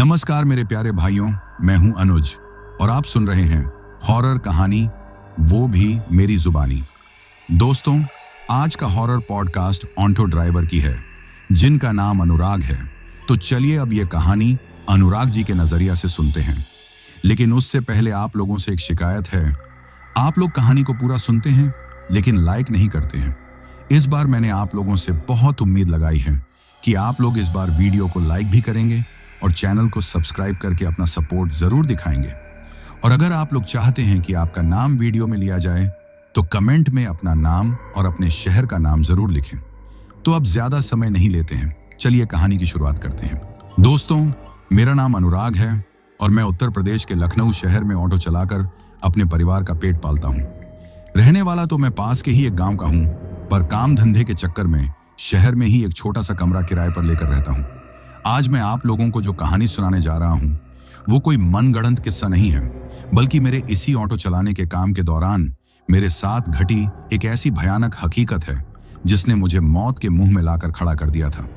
नमस्कार मेरे प्यारे भाइयों, मैं हूं अनुज और आप सुन रहे हैं हॉरर कहानी, वो भी मेरी जुबानी। दोस्तों, आज का हॉरर पॉडकास्ट ऑटो ड्राइवर की है जिनका नाम अनुराग है। तो चलिए अब ये कहानी अनुराग जी के नजरिया से सुनते हैं। लेकिन उससे पहले आप लोगों से एक शिकायत है। आप लोग कहानी को पूरा सुनते हैं लेकिन लाइक नहीं करते हैं। इस बार मैंने आप लोगों से बहुत उम्मीद लगाई है कि आप लोग इस बार वीडियो को लाइक भी करेंगे और चैनल को सब्सक्राइब करके अपना सपोर्ट जरूर दिखाएंगे। और अगर आप लोग चाहते हैं कि आपका नाम वीडियो में लिया जाए तो कमेंट में अपना नाम और अपने शहर का नाम जरूर लिखें। तो अब ज्यादा समय नहीं लेते हैं, चलिए कहानी की शुरुआत करते हैं। दोस्तों, मेरा नाम अनुराग है और मैं उत्तर प्रदेश के लखनऊ शहर में ऑटो चलाकर अपने परिवार का पेट पालता हूँ। रहने वाला तो मैं पास के ही एक गांव का हूँ, पर काम धंधे के चक्कर में शहर में ही एक छोटा सा कमरा किराए पर लेकर रहता हूँ। आज मैं आप लोगों को जो कहानी सुनाने जा रहा हूं वो कोई मनगढ़ंत किस्सा नहीं है, बल्कि मेरे इसी ऑटो चलाने के काम के दौरान मेरे साथ घटी एक ऐसी भयानक हकीकत है जिसने मुझे मौत के मुंह में लाकर खड़ा कर दिया था।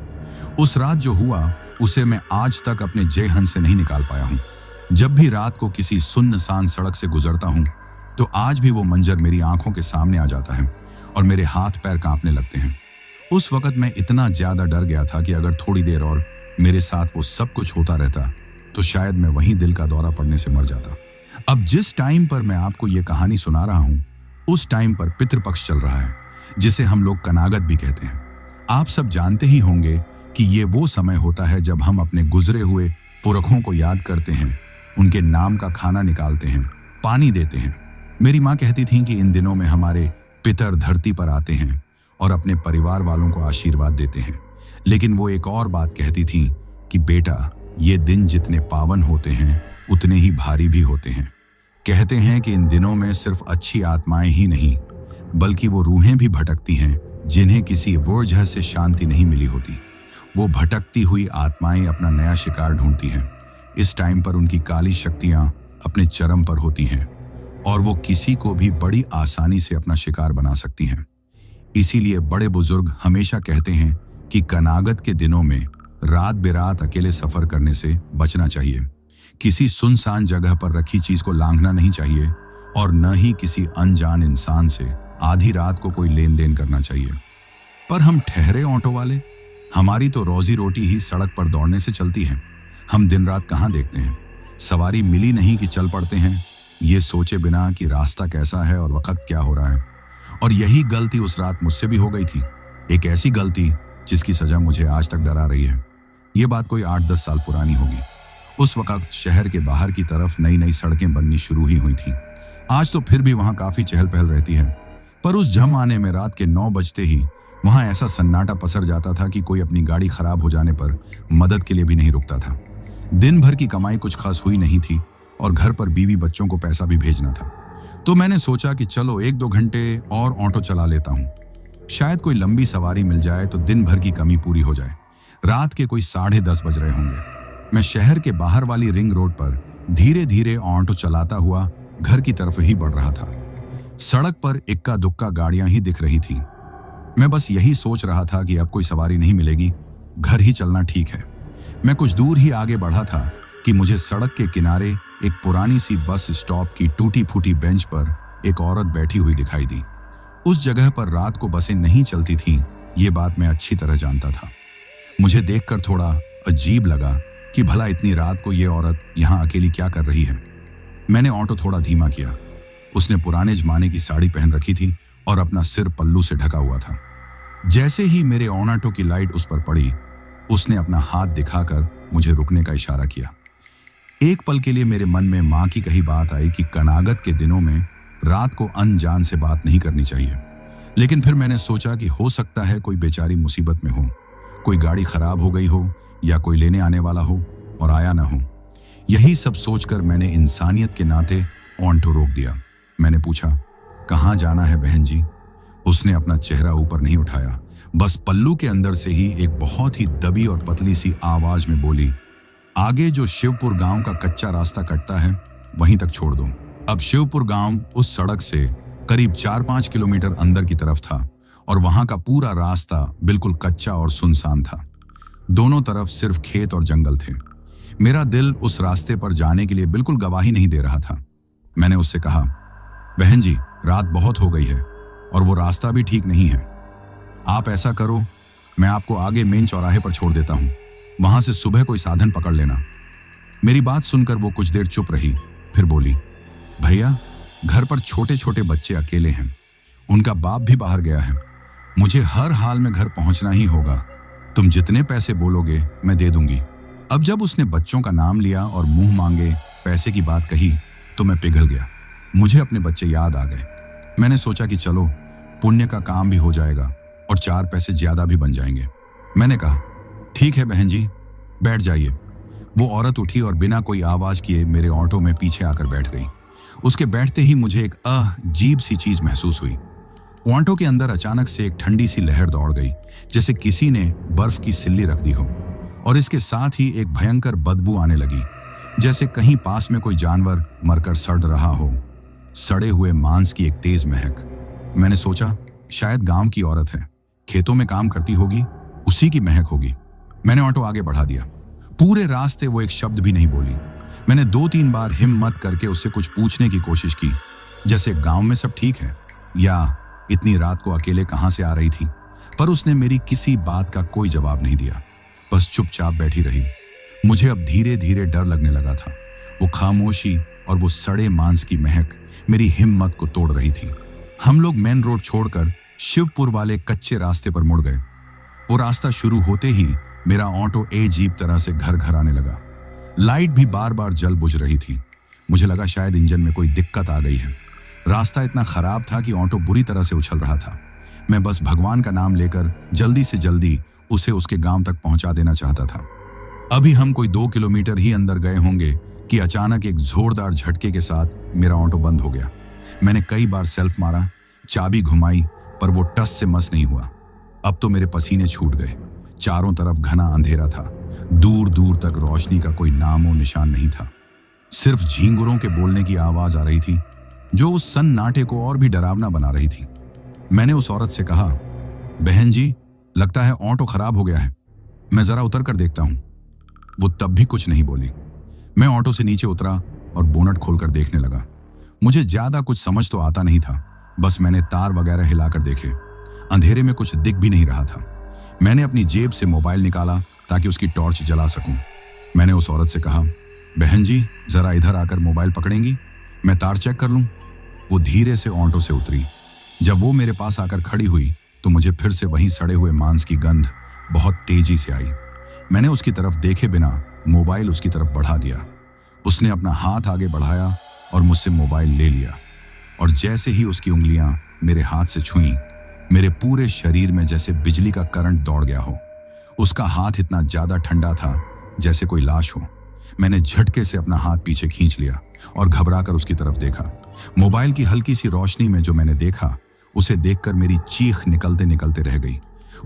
उस रात जो हुआ उसे मैं आज तक अपने जेहन से नहीं निकाल पाया हूं। जब भी रात को किसी सुनसान सड़क से गुजरता हूं तो आज भी वो मंजर मेरी आंखों के सामने आ जाता है और मेरे हाथ पैर कांपने लगते हैं। उस वक्त मैं इतना ज्यादा डर गया था कि अगर थोड़ी देर और मेरे साथ वो सब कुछ होता रहता तो शायद मैं वहीं दिल का दौरा पड़ने से मर जाता। अब जिस टाइम पर मैं आपको ये कहानी सुना रहा हूं उस टाइम पर पितृपक्ष चल रहा है, जिसे हम लोग कनागत भी कहते हैं। आप सब जानते ही होंगे कि ये वो समय होता है जब हम अपने गुजरे हुए पुरखों को याद करते हैं, उनके नाम का खाना निकालते हैं, पानी देते हैं। मेरी माँ कहती थी कि इन दिनों में हमारे पितर धरती पर आते हैं और अपने परिवार वालों को आशीर्वाद देते हैं। लेकिन वो एक और बात कहती थी कि बेटा, ये दिन जितने पावन होते हैं उतने ही भारी भी होते हैं। कहते हैं कि इन दिनों में सिर्फ अच्छी आत्माएं ही नहीं बल्कि वो रूहें भी भटकती हैं जिन्हें किसी वजह से शांति नहीं मिली होती। वो भटकती हुई आत्माएं अपना नया शिकार ढूंढती हैं। इस टाइम पर उनकी काली शक्तियां अपने चरम पर होती हैं और वो किसी को भी बड़ी आसानी से अपना शिकार बना सकती हैं। इसीलिए बड़े बुजुर्ग हमेशा कहते हैं कि कनागत के दिनों में रात बेरात अकेले सफर करने से बचना चाहिए। किसी सुनसान जगह पर रखी चीज को लांघना नहीं चाहिए और न ही किसी अनजान इंसान से आधी रात को कोई लेन देन करना चाहिए। पर हम ठहरे ऑटो वाले, हमारी तो रोजी रोटी ही सड़क पर दौड़ने से चलती है। हम दिन रात कहाँ देखते हैं। सवारी मिली नहीं कि चल पड़ते हैं, ये सोचे बिना कि रास्ता कैसा है और वक्त क्या हो रहा है। और यही गलती उस रात मुझसे भी हो गई थी, एक ऐसी गलती जिसकी सजा मुझे आज तक डरा रही है। ये बात कोई 8-10 साल पुरानी होगी। उस वक्त शहर के बाहर की तरफ नई नई सड़कें बननी शुरू ही हुई थी। आज तो फिर भी वहां काफी चहल पहल रहती है, पर उस झम आने में रात के 9 बजते ही वहां ऐसा सन्नाटा पसर जाता था कि कोई अपनी गाड़ी खराब हो जाने पर मदद के लिए भी नहीं रुकता था। दिन भर की कमाई कुछ खास हुई नहीं थी और घर पर बीवी बच्चों को पैसा भी भेजना था। तो मैंने सोचा कि चलो 1-2 घंटे और ऑटो चला लेता हूँ, शायद कोई लंबी सवारी मिल जाए तो दिन भर की कमी पूरी हो जाए। रात के कोई 10:30 बज रहे होंगे। मैं शहर के बाहर वाली रिंग रोड पर धीरे धीरे ऑटो चलाता हुआ घर की तरफ ही बढ़ रहा था। सड़क पर इक्का दुक्का गाड़ियां ही दिख रही थीं। मैं बस यही सोच रहा था कि अब कोई सवारी नहीं मिलेगी, घर ही चलना ठीक है। मैं कुछ दूर ही आगे बढ़ा था कि मुझे सड़क के किनारे एक पुरानी सी बस स्टॉप की टूटी फूटी बेंच पर एक औरत बैठी हुई दिखाई दी। उस जगह पर रात को बसें नहीं चलती थीं, ये बात मैं अच्छी तरह जानता था। मुझे देखकर थोड़ा अजीब लगा कि भला इतनी रात को ये औरत यहाँ अकेली क्या कर रही है। मैंने ऑटो थोड़ा धीमा किया। उसने पुराने जमाने की साड़ी पहन रखी थी और अपना सिर पल्लू से ढका हुआ था। जैसे ही मेरे ऑटो की लाइट उस पर पड़ी, उसने अपना हाथ दिखाकर मुझे रुकने का इशारा किया। एक पल के लिए मेरे मन में माँ की कही बात आई कि कनागत के दिनों में रात को अनजान से बात नहीं करनी चाहिए। लेकिन फिर मैंने सोचा कि हो सकता है कोई बेचारी मुसीबत में हो, कोई गाड़ी खराब हो गई हो या कोई लेने आने वाला हो और आया ना हो। यही सब सोचकर मैंने इंसानियत के नाते ऑटो रोक दिया। मैंने पूछा, कहाँ जाना है बहन जी? उसने अपना चेहरा ऊपर नहीं उठाया, बस पल्लू के अंदर से ही एक बहुत ही दबी और पतली सी आवाज में बोली, आगे जो शिवपुर गांव का कच्चा रास्ता कटता है वहीं तक छोड़ दो। अब शिवपुर गांव उस सड़क से करीब 4-5 किलोमीटर अंदर की तरफ था और वहां का पूरा रास्ता बिल्कुल कच्चा और सुनसान था। दोनों तरफ सिर्फ खेत और जंगल थे। मेरा दिल उस रास्ते पर जाने के लिए बिल्कुल गवाही नहीं दे रहा था। मैंने उससे कहा, बहन जी, रात बहुत हो गई है और वो रास्ता भी ठीक नहीं है। आप ऐसा करो, मैं आपको आगे मेन चौराहे पर छोड़ देता हूं, वहां से सुबह कोई साधन पकड़ लेना। मेरी बात सुनकर वो कुछ देर चुप रही, फिर बोली, भैया, घर पर छोटे छोटे बच्चे अकेले हैं, उनका बाप भी बाहर गया है, मुझे हर हाल में घर पहुंचना ही होगा। तुम जितने पैसे बोलोगे मैं दे दूंगी। अब जब उसने बच्चों का नाम लिया और मुंह मांगे पैसे की बात कही तो मैं पिघल गया। मुझे अपने बच्चे याद आ गए। मैंने सोचा कि चलो, पुण्य का काम भी हो जाएगा और 4 पैसे ज्यादा भी बन जाएंगे। मैंने कहा, ठीक है बहन जी, बैठ जाइए। वो औरत उठी और बिना कोई आवाज किए मेरे ऑटो में पीछे आकर बैठ गई। उसके बैठते ही मुझे एक अजीब सी चीज महसूस हुई। ऑटो के अंदर अचानक से एक ठंडी सी लहर दौड़ गई, जैसे किसी ने बर्फ की सिल्ली रख दी हो, और इसके साथ ही एक भयंकर बदबू आने लगी, जैसे कहीं पास में कोई जानवर मरकर सड़ रहा हो। सड़े हुए मांस की एक तेज महक। मैंने सोचा, शायद गांव की औरत है, खेतों में काम करती होगी, उसी की महक होगी। मैंने ऑटो आगे बढ़ा दिया। पूरे रास्ते वो एक शब्द भी नहीं बोली। मैंने 2-3 बार हिम्मत करके उससे कुछ पूछने की कोशिश की, जैसे गांव में सब ठीक है, या इतनी रात को अकेले कहां से आ रही थी, पर उसने मेरी किसी बात का कोई जवाब नहीं दिया, बस चुपचाप बैठी रही। मुझे अब धीरे धीरे डर लगने लगा था। वो खामोशी और वो सड़े मांस की महक मेरी हिम्मत को तोड़ रही थी। हम लोग मेन रोड छोड़कर शिवपुर वाले कच्चे रास्ते पर मुड़ गए। वो रास्ता शुरू होते ही मेरा ऑटो अजीब तरह से घर घर आने लगा। लाइट भी बार बार जल बुझ रही थी। मुझे लगा शायद इंजन में कोई दिक्कत आ गई है। रास्ता इतना खराब था कि ऑटो बुरी तरह से उछल रहा था। मैं बस भगवान का नाम लेकर जल्दी से जल्दी उसे उसके गांव तक पहुंचा देना चाहता था। अभी हम कोई 2 किलोमीटर ही अंदर गए होंगे कि अचानक एक जोरदार झटके के साथ मेरा ऑटो बंद हो गया। मैंने कई बार सेल्फ मारा, चाबी घुमाई, पर वो टस से मस नहीं हुआ। अब तो मेरे पसीने छूट गए। चारों तरफ घना अंधेरा था। दूर दूर तक रोशनी का कोई नामो निशान नहीं था। सिर्फ झींगुरों के बोलने की आवाज आ रही थी, जो उस सन्नाटे को और भी डरावना बना रही थी। मैंने उस औरत से कहा, बहन जी, लगता है ऑटो खराब हो गया है, मैं जरा उतर कर देखता हूं। वो तब भी कुछ नहीं बोली। मैं ऑटो से नीचे उतरा और बोनट खोलकर देखने लगा। मुझे ज्यादा कुछ समझ तो आता नहीं था, बस मैंने तार वगैरह हिलाकर देखे। अंधेरे में कुछ दिख भी नहीं रहा था। मैंने अपनी जेब से मोबाइल निकाला ताकि उसकी टॉर्च जला सकूं। मैंने उस औरत से कहा, बहन जी, जरा इधर आकर मोबाइल पकड़ेंगी, मैं तार चेक कर लूं। वो धीरे से ऑटो से उतरी। जब वो मेरे पास आकर खड़ी हुई तो मुझे फिर से वहीं सड़े हुए मांस की गंध बहुत तेजी से आई। मैंने उसकी तरफ देखे बिना मोबाइल उसकी तरफ बढ़ा दिया। उसने अपना हाथ आगे बढ़ाया और मुझसे मोबाइल ले लिया, और जैसे ही उसकी उंगलियां मेरे हाथ से छुईं, मेरे पूरे शरीर में जैसे बिजली का करंट दौड़ गया हो। उसका हाथ इतना ज्यादा ठंडा था जैसे कोई लाश हो। मैंने झटके से अपना हाथ पीछे खींच लिया और घबराकर उसकी तरफ देखा। मोबाइल की हल्की सी रोशनी में जो मैंने देखा, उसे देखकर मेरी चीख निकलते निकलते रह गई।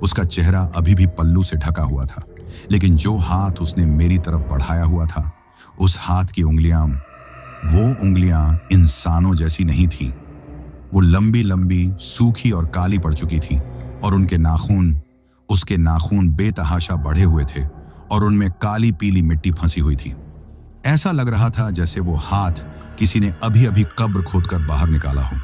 उसका चेहरा अभी भी पल्लू से ढका हुआ था, लेकिन जो हाथ उसने मेरी तरफ बढ़ाया हुआ था, उस हाथ की वो उंगलियां इंसानों जैसी नहीं थीं। वो लंबी लंबी, सूखी और काली पड़ चुकी थी, और उसके नाखून बेतहाशा बढ़े हुए थे और उनमें काली पीली मिट्टी फंसी हुई थी। ऐसा लग रहा था जैसे वो हाथ किसी ने अभी अभी कब्र खोदकर बाहर निकाला हो।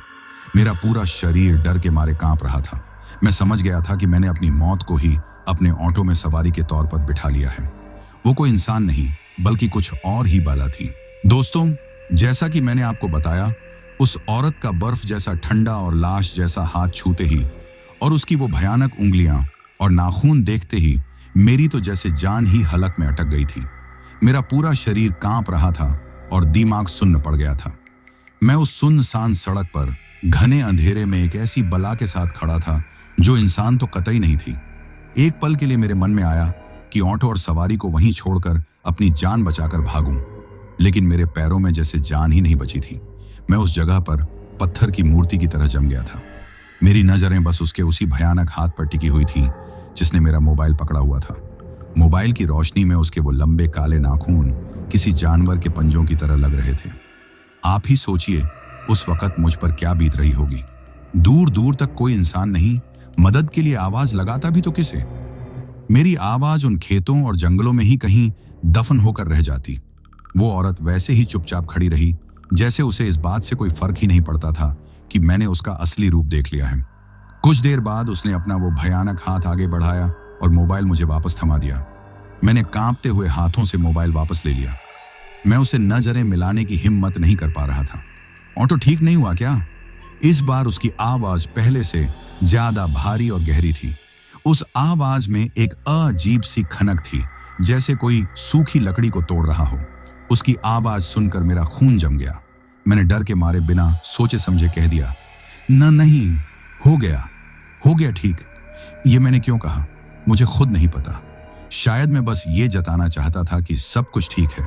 मेरा पूरा शरीर डर के मारे कांप रहा था। मैं समझ गया था कि मैंने अपनी मौत को ही अपने ऑटो में सवारी के तौर पर बिठा लिया है। वो कोई इंसान नहीं, बल्कि कुछ और ही बाला थी। दोस्तों, जैसा कि मैंने आपको बताया, उस औरत का बर्फ जैसा ठंडा और लाश जैसा हाथ छूते ही और उसकी वो भयानक उंगलियां और नाखून देखते ही मेरी तो जैसे जान ही हलक में अटक गई थी। मेरा पूरा शरीर कांप रहा था और दिमाग सुन्न पड़ गया था। मैं उस सुनसान सड़क पर घने अंधेरे में एक ऐसी बला के साथ खड़ा था जो इंसान तो कतई नहीं थी। एक पल के लिए मेरे मन में आया कि ऑटो और सवारी को वहीं छोड़कर अपनी जान बचाकर भागूं, लेकिन मेरे पैरों में जैसे जान ही नहीं बची थी। मैं उस जगह पर पत्थर की मूर्ति की तरह जम गया था। मेरी नजरें बस उसके उसी भयानक हाथ पर टिकी हुई थी जिसने मेरा मोबाइल पकड़ा हुआ था। मोबाइल की रोशनी में उसके वो लंबे काले नाखून किसी जानवर के पंजों की तरह लग रहे थे। आप ही सोचिए उस वक्त मुझ पर क्या बीत रही होगी। दूर दूर तक कोई इंसान नहीं, मदद के लिए आवाज लगाता भी तो किसे। मेरी आवाज उन खेतों और जंगलों में ही कहीं दफन होकर रह जाती। वो औरत वैसे ही चुपचाप खड़ी रही, जैसे उसे इस बात से कोई फर्क ही नहीं पड़ता था कि मैंने उसका असली रूप देख लिया है। कुछ देर बाद उसने अपना वो भयानक हाथ आगे बढ़ाया और मोबाइल मुझे वापस थमा दिया। मैंने कांपते हुए हाथों से मोबाइल वापस ले लिया। मैं उसे नजरें मिलाने की हिम्मत नहीं कर पा रहा था। ऑटो ठीक नहीं हुआ क्या? इस बार उसकी आवाज पहले से ज्यादा भारी और गहरी थी। उस आवाज में एक अजीब सी खनक थी, जैसे कोई सूखी लकड़ी को तोड़ रहा हो। उसकी आवाज सुनकर मेरा खून जम गया। मैंने डर के मारे बिना सोचे समझे कह दिया, नहीं, हो गया ठीक। ये मैंने क्यों कहा मुझे खुद नहीं पता। शायद मैं बस ये जताना चाहता था कि सब कुछ ठीक है,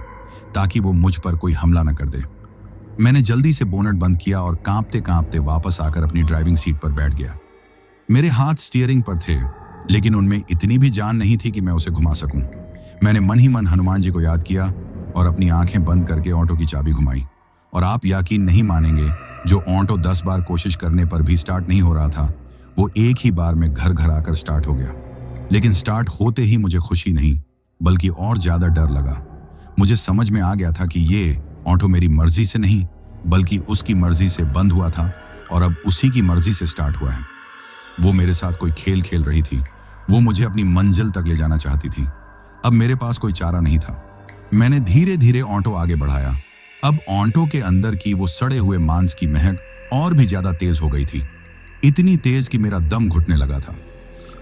ताकि वो मुझ पर कोई हमला न कर दे। मैंने जल्दी से बोनट बंद किया और कांपते कांपते वापस आकर अपनी ड्राइविंग सीट पर बैठ गया। मेरे हाथ स्टीयरिंग पर थे, लेकिन उनमें इतनी भी जान नहीं थी कि मैं उसे घुमा सकूं। मैंने मन ही मन हनुमान जी को याद किया और अपनी आंखें बंद करके ऑटो की चाबी घुमाई। और आप यकीन नहीं मानेंगे, जो ऑटो 10 बार कोशिश करने पर भी स्टार्ट नहीं हो रहा था, वो एक ही बार में घर घर आकर स्टार्ट हो गया। लेकिन स्टार्ट होते ही मुझे खुशी नहीं, बल्कि और ज्यादा डर लगा। मुझे समझ में आ गया था कि ये ऑटो मेरी मर्जी से नहीं, बल्कि उसकी मर्जी से बंद हुआ था और अब उसी की मर्जी से स्टार्ट हुआ है। वो मेरे साथ कोई खेल खेल रही थी। वो मुझे अपनी मंजिल तक ले जाना चाहती थी। अब मेरे पास कोई चारा नहीं था। मैंने धीरे धीरे ऑटो आगे बढ़ाया। अब ऑटो के अंदर की वो सड़े हुए मांस की महक और भी ज्यादा तेज हो गई थी, इतनी तेज कि मेरा दम घुटने लगा था।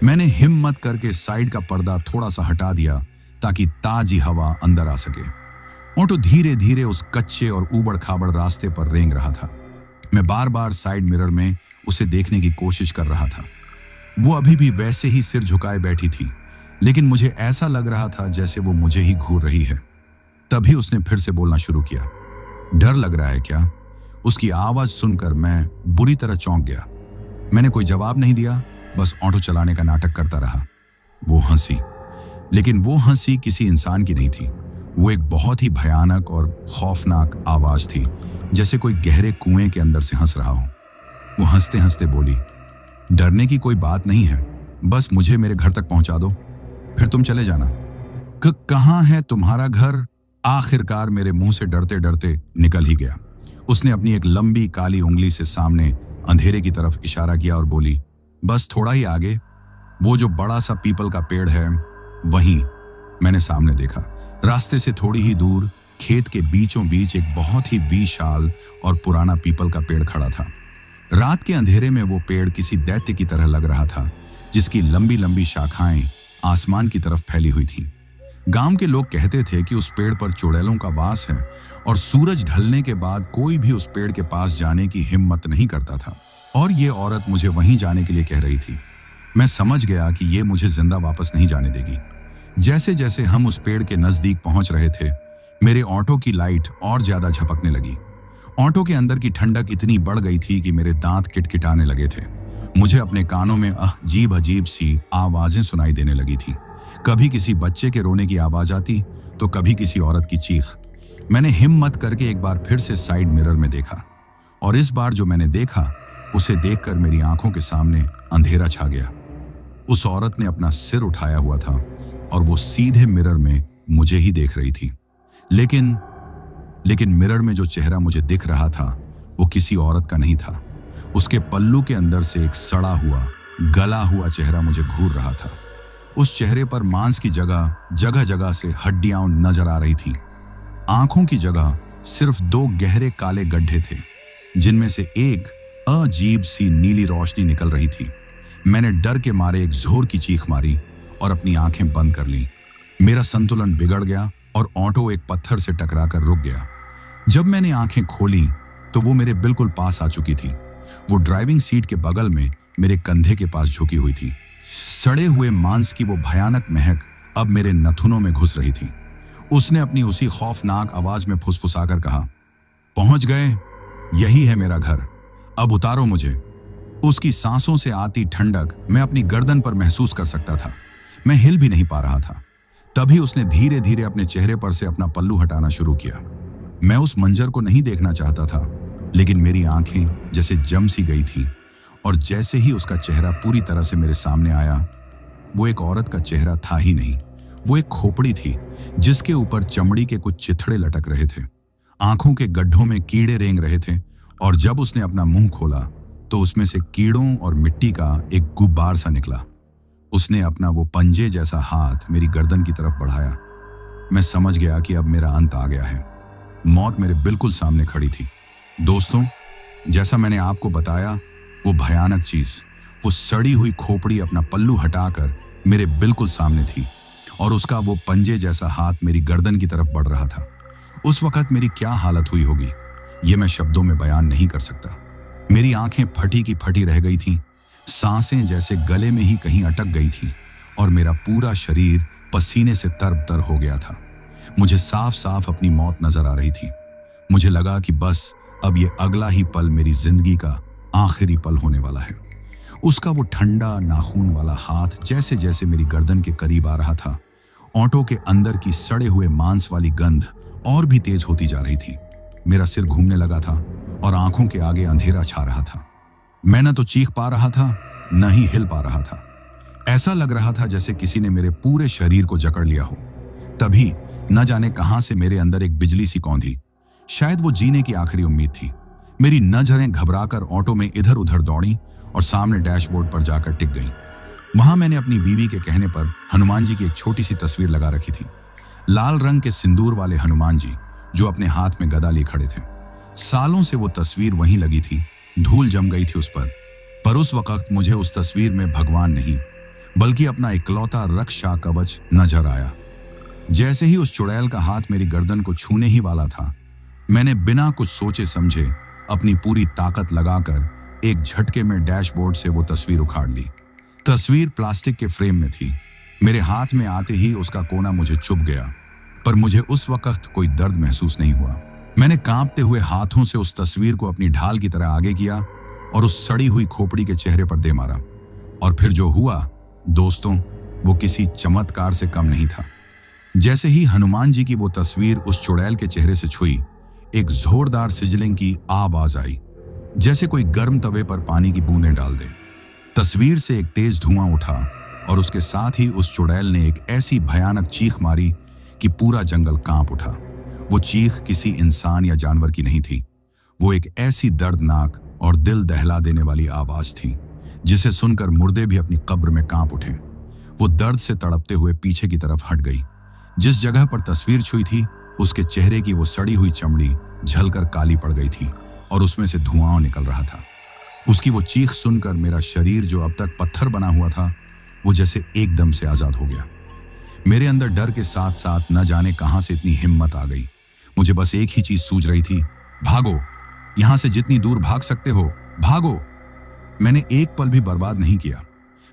मैंने हिम्मत करके साइड का पर्दा थोड़ा सा हटा दिया ताकि ताजी हवा अंदर आ सके। ऑटो धीरे धीरे उस कच्चे और ऊबड़ खाबड़ रास्ते पर रेंग रहा था। मैं बार बार साइड मिरर में उसे देखने की कोशिश कर रहा था। वो अभी भी वैसे ही सिर झुकाए बैठी थी, लेकिन मुझे ऐसा लग रहा था जैसे वो मुझे ही घूर रही है। तभी उसने फिर से बोलना शुरू किया, डर लग रहा है क्या? उसकी आवाज सुनकर मैं बुरी तरह चौंक गया। मैंने कोई जवाब नहीं दिया, बस ऑटो चलाने का नाटक करता रहा। वो हंसी, लेकिन वो हंसी किसी इंसान की नहीं थी। वो एक बहुत ही भयानक और खौफनाक आवाज थी, जैसे कोई गहरे कुएं के अंदर से हंस रहा हो। वो हंसते हंसते बोली, डरने की कोई बात नहीं है, बस मुझे मेरे घर तक पहुंचा दो, फिर तुम चले जाना। कहाँ है तुम्हारा घर? आखिरकार मेरे मुंह से डरते डरते निकल ही गया। उसने अपनी एक लंबी काली उंगली से सामने अंधेरे की तरफ इशारा किया और बोली, बस थोड़ा ही आगे, वो जो बड़ा सा पीपल का पेड़ है वहीं। मैंने सामने देखा। रास्ते से थोड़ी ही दूर खेत के बीचों बीच एक बहुत ही विशाल और पुराना पीपल का पेड़ खड़ा था। रात के अंधेरे में वो पेड़ किसी दैत्य की तरह लग रहा था, जिसकी लंबी लंबी शाखाएं आसमान की तरफ फैली हुई थीं। गांव के लोग कहते थे कि उस पेड़ पर चुड़ैलों का वास है और सूरज ढलने के बाद कोई भी उस पेड़ के पास जाने की हिम्मत नहीं करता था। और ये औरत मुझे वहीं जाने के लिए कह रही थी। मैं समझ गया कि ये मुझे जिंदा वापस नहीं जाने देगी। जैसे जैसे हम उस पेड़ के नजदीक पहुंच रहे थे, मेरे ऑटो की लाइट और ज्यादा झपकने लगी। ऑटो के अंदर की ठंडक इतनी बढ़ गई थी कि मेरे दांत किटकिटाने लगे थे। मुझे अपने कानों में अजीब अजीब सी आवाजें सुनाई देने लगी थी। कभी किसी बच्चे के रोने की आवाज आती, तो कभी किसी औरत की चीख। मैंने हिम्मत करके एक बार फिर से साइड मिरर में देखा, और इस बार जो मैंने देखा उसे देखकर मेरी आंखों के सामने अंधेरा छा गया। उस औरत ने अपना सिर उठाया हुआ था और वो सीधे मिरर में मुझे ही देख रही थी। लेकिन मिरर में जो चेहरा मुझे दिख रहा था वो किसी औरत का नहीं था। उसके पल्लू के अंदर से एक सड़ा हुआ, गला हुआ चेहरा मुझे घूर रहा था। उस चेहरे पर मांस की जगह जगह से हड्डियां नजर आ रही थीं। आंखों की जगह सिर्फ 2 गहरे काले गड्ढे थे, जिनमें से एक अजीब सी नीली रोशनी निकल रही थी। मैंने डर के मारे एक जोर की चीख मारी और अपनी आंखें बंद कर ली। मेरा संतुलन बिगड़ गया और ऑटो एक पत्थर से टकराकर रुक गया। जब मैंने आंखें खोली तो वो मेरे बिल्कुल पास आ चुकी थी। वो ड्राइविंग सीट के बगल में मेरे कंधे के पास झुकी हुई थी। सड़े हुए मांस की वो भयानक महक अब मेरे नथुनों में घुस रही थी। उसने अपनी उसी खौफनाक आवाज में फुसफुसाकर कहा, पहुंच गए, यही है मेरा घर, अब उतारो मुझे। उसकी सांसों से आती ठंडक मैं अपनी गर्दन पर महसूस कर सकता था। मैं हिल भी नहीं पा रहा था। तभी उसने धीरे धीरे अपने चेहरे पर से अपना पल्लू हटाना शुरू किया। मैं उस मंजर को नहीं देखना चाहता था, लेकिन मेरी आंखें जैसे जम सी गई थीं, और जैसे ही उसका चेहरा पूरी तरह से मेरे सामने आया, वो एक औरत का चेहरा था ही नहीं, वो एक खोपड़ी थी जिसके ऊपर चमड़ी के कुछ चिथड़े लटक रहे थे। आंखों के गड्ढों में कीड़े रेंग रहे थे और जब उसने अपना मुंह खोला तो उसमें से कीड़ों और मिट्टी का एक गुब्बार सा निकला। उसने अपना वो पंजे जैसा हाथ मेरी गर्दन की तरफ बढ़ाया। मैं समझ गया कि अब मेरा अंत आ गया है। मौत मेरे बिल्कुल सामने खड़ी थी। दोस्तों, जैसा मैंने आपको बताया, वो भयानक चीज, वो सड़ी हुई खोपड़ी अपना पल्लू हटाकर मेरे बिल्कुल सामने थी और उसका वो पंजे जैसा हाथ मेरी गर्दन की तरफ बढ़ रहा था। उस वक्त मेरी क्या हालत हुई होगी, ये मैं शब्दों में बयान नहीं कर सकता। मेरी आंखें फटी की फटी रह गई थीं, सांसें जैसे गले में ही कहीं अटक गई थीं और मेरा पूरा शरीर पसीने से तर-तर हो गया था। मुझे साफ साफ अपनी मौत नजर आ रही थी। मुझे लगा कि बस अब ये अगला ही पल मेरी जिंदगी का आखिरी पल होने वाला है। उसका वो ठंडा नाखून वाला हाथ जैसे जैसे मेरी गर्दन के करीब आ रहा था, ऑटो के अंदर की सड़े हुए मांस वाली गंध और भी तेज होती जा रही थी। मेरा सिर घूमने लगा था और आंखों के आगे अंधेरा छा रहा था। मैं न तो चीख पा रहा था, न ही हिल पा रहा था। ऐसा लग रहा था जैसे किसी ने मेरे पूरे शरीर को जकड़ लिया हो। तभी न जाने कहां से मेरे अंदर एक बिजली सी कौंधी। शायद वो जीने की आखिरी उम्मीद थी। मेरी नजरें घबराकर ऑटो में इधर उधर दौड़ी और सामने डैशबोर्ड पर जाकर टिक गईं। वहां मैंने अपनी बीवी के कहने पर हनुमान जी की एक छोटी सी तस्वीर लगा रखी थी। लाल रंग के सिंदूर वाले हनुमान जी जो अपने हाथ में गदा लिए खड़े थे। सालों से वो तस्वीर वहीं लगी थी, धूल जम गई थी उस पर उस वक्त मुझे उस तस्वीर में भगवान नहीं बल्कि अपना इकलौता रक्षा कवच नजर आया। जैसे ही उस चुड़ैल का हाथ मेरी गर्दन को छूने ही वाला था, मैंने बिना कुछ सोचे समझे अपनी पूरी ताकत लगाकर एक झटके में डैशबोर्ड से वो तस्वीर उखाड़ ली। तस्वीर प्लास्टिक के फ्रेम में थी। मेरे हाथ में आते ही उसका कोना मुझे चुभ गया, पर मुझे उस वक्त कोई दर्द महसूस नहीं हुआ। मैंने कांपते हुए हाथों से उस तस्वीर को अपनी ढाल की तरह आगे किया और उस सड़ी हुई खोपड़ी के चेहरे पर दे मारा। और फिर जो हुआ दोस्तों, वो किसी चमत्कार से कम नहीं था। जैसे ही हनुमान जी की वो तस्वीर उस चुड़ैल के चेहरे से छुई, एक जोरदार सिजलिंग की आवाज आई, जैसे कोई गर्म तवे पर पानी की बूंदें डाल दे। तस्वीर से एक तेज धुआं उठा और उसके साथ ही उस चुड़ैल ने एक ऐसी भयानक चीख मारी कि पूरा जंगल कांप उठा। वो चीख किसी इंसान या जानवर की नहीं थी। वो एक ऐसी दर्दनाक और दिल दहला देने वाली आवाज थी जिसे सुनकर मुर्दे भी अपनी कब्र में कांप उठे। वो दर्द से तड़पते हुए पीछे की तरफ हट गई। जिस जगह पर तस्वीर छुई थी, उसके चेहरे की वो सड़ी हुई चमड़ी झलकर काली पड़ गई थी और उसमें से धुआं निकल रहा था। उसकी वो चीख सुनकर मेरा शरीर जो अब तक पत्थर बना हुआ था, वो जैसे एकदम से आजाद हो गया। मेरे अंदर डर के साथ साथ न जाने कहां से इतनी हिम्मत आ गई। मुझे बस एक ही चीज सूझ रही थी, भागो, यहां से जितनी दूर भाग सकते हो भागो। मैंने एक पल भी बर्बाद नहीं किया।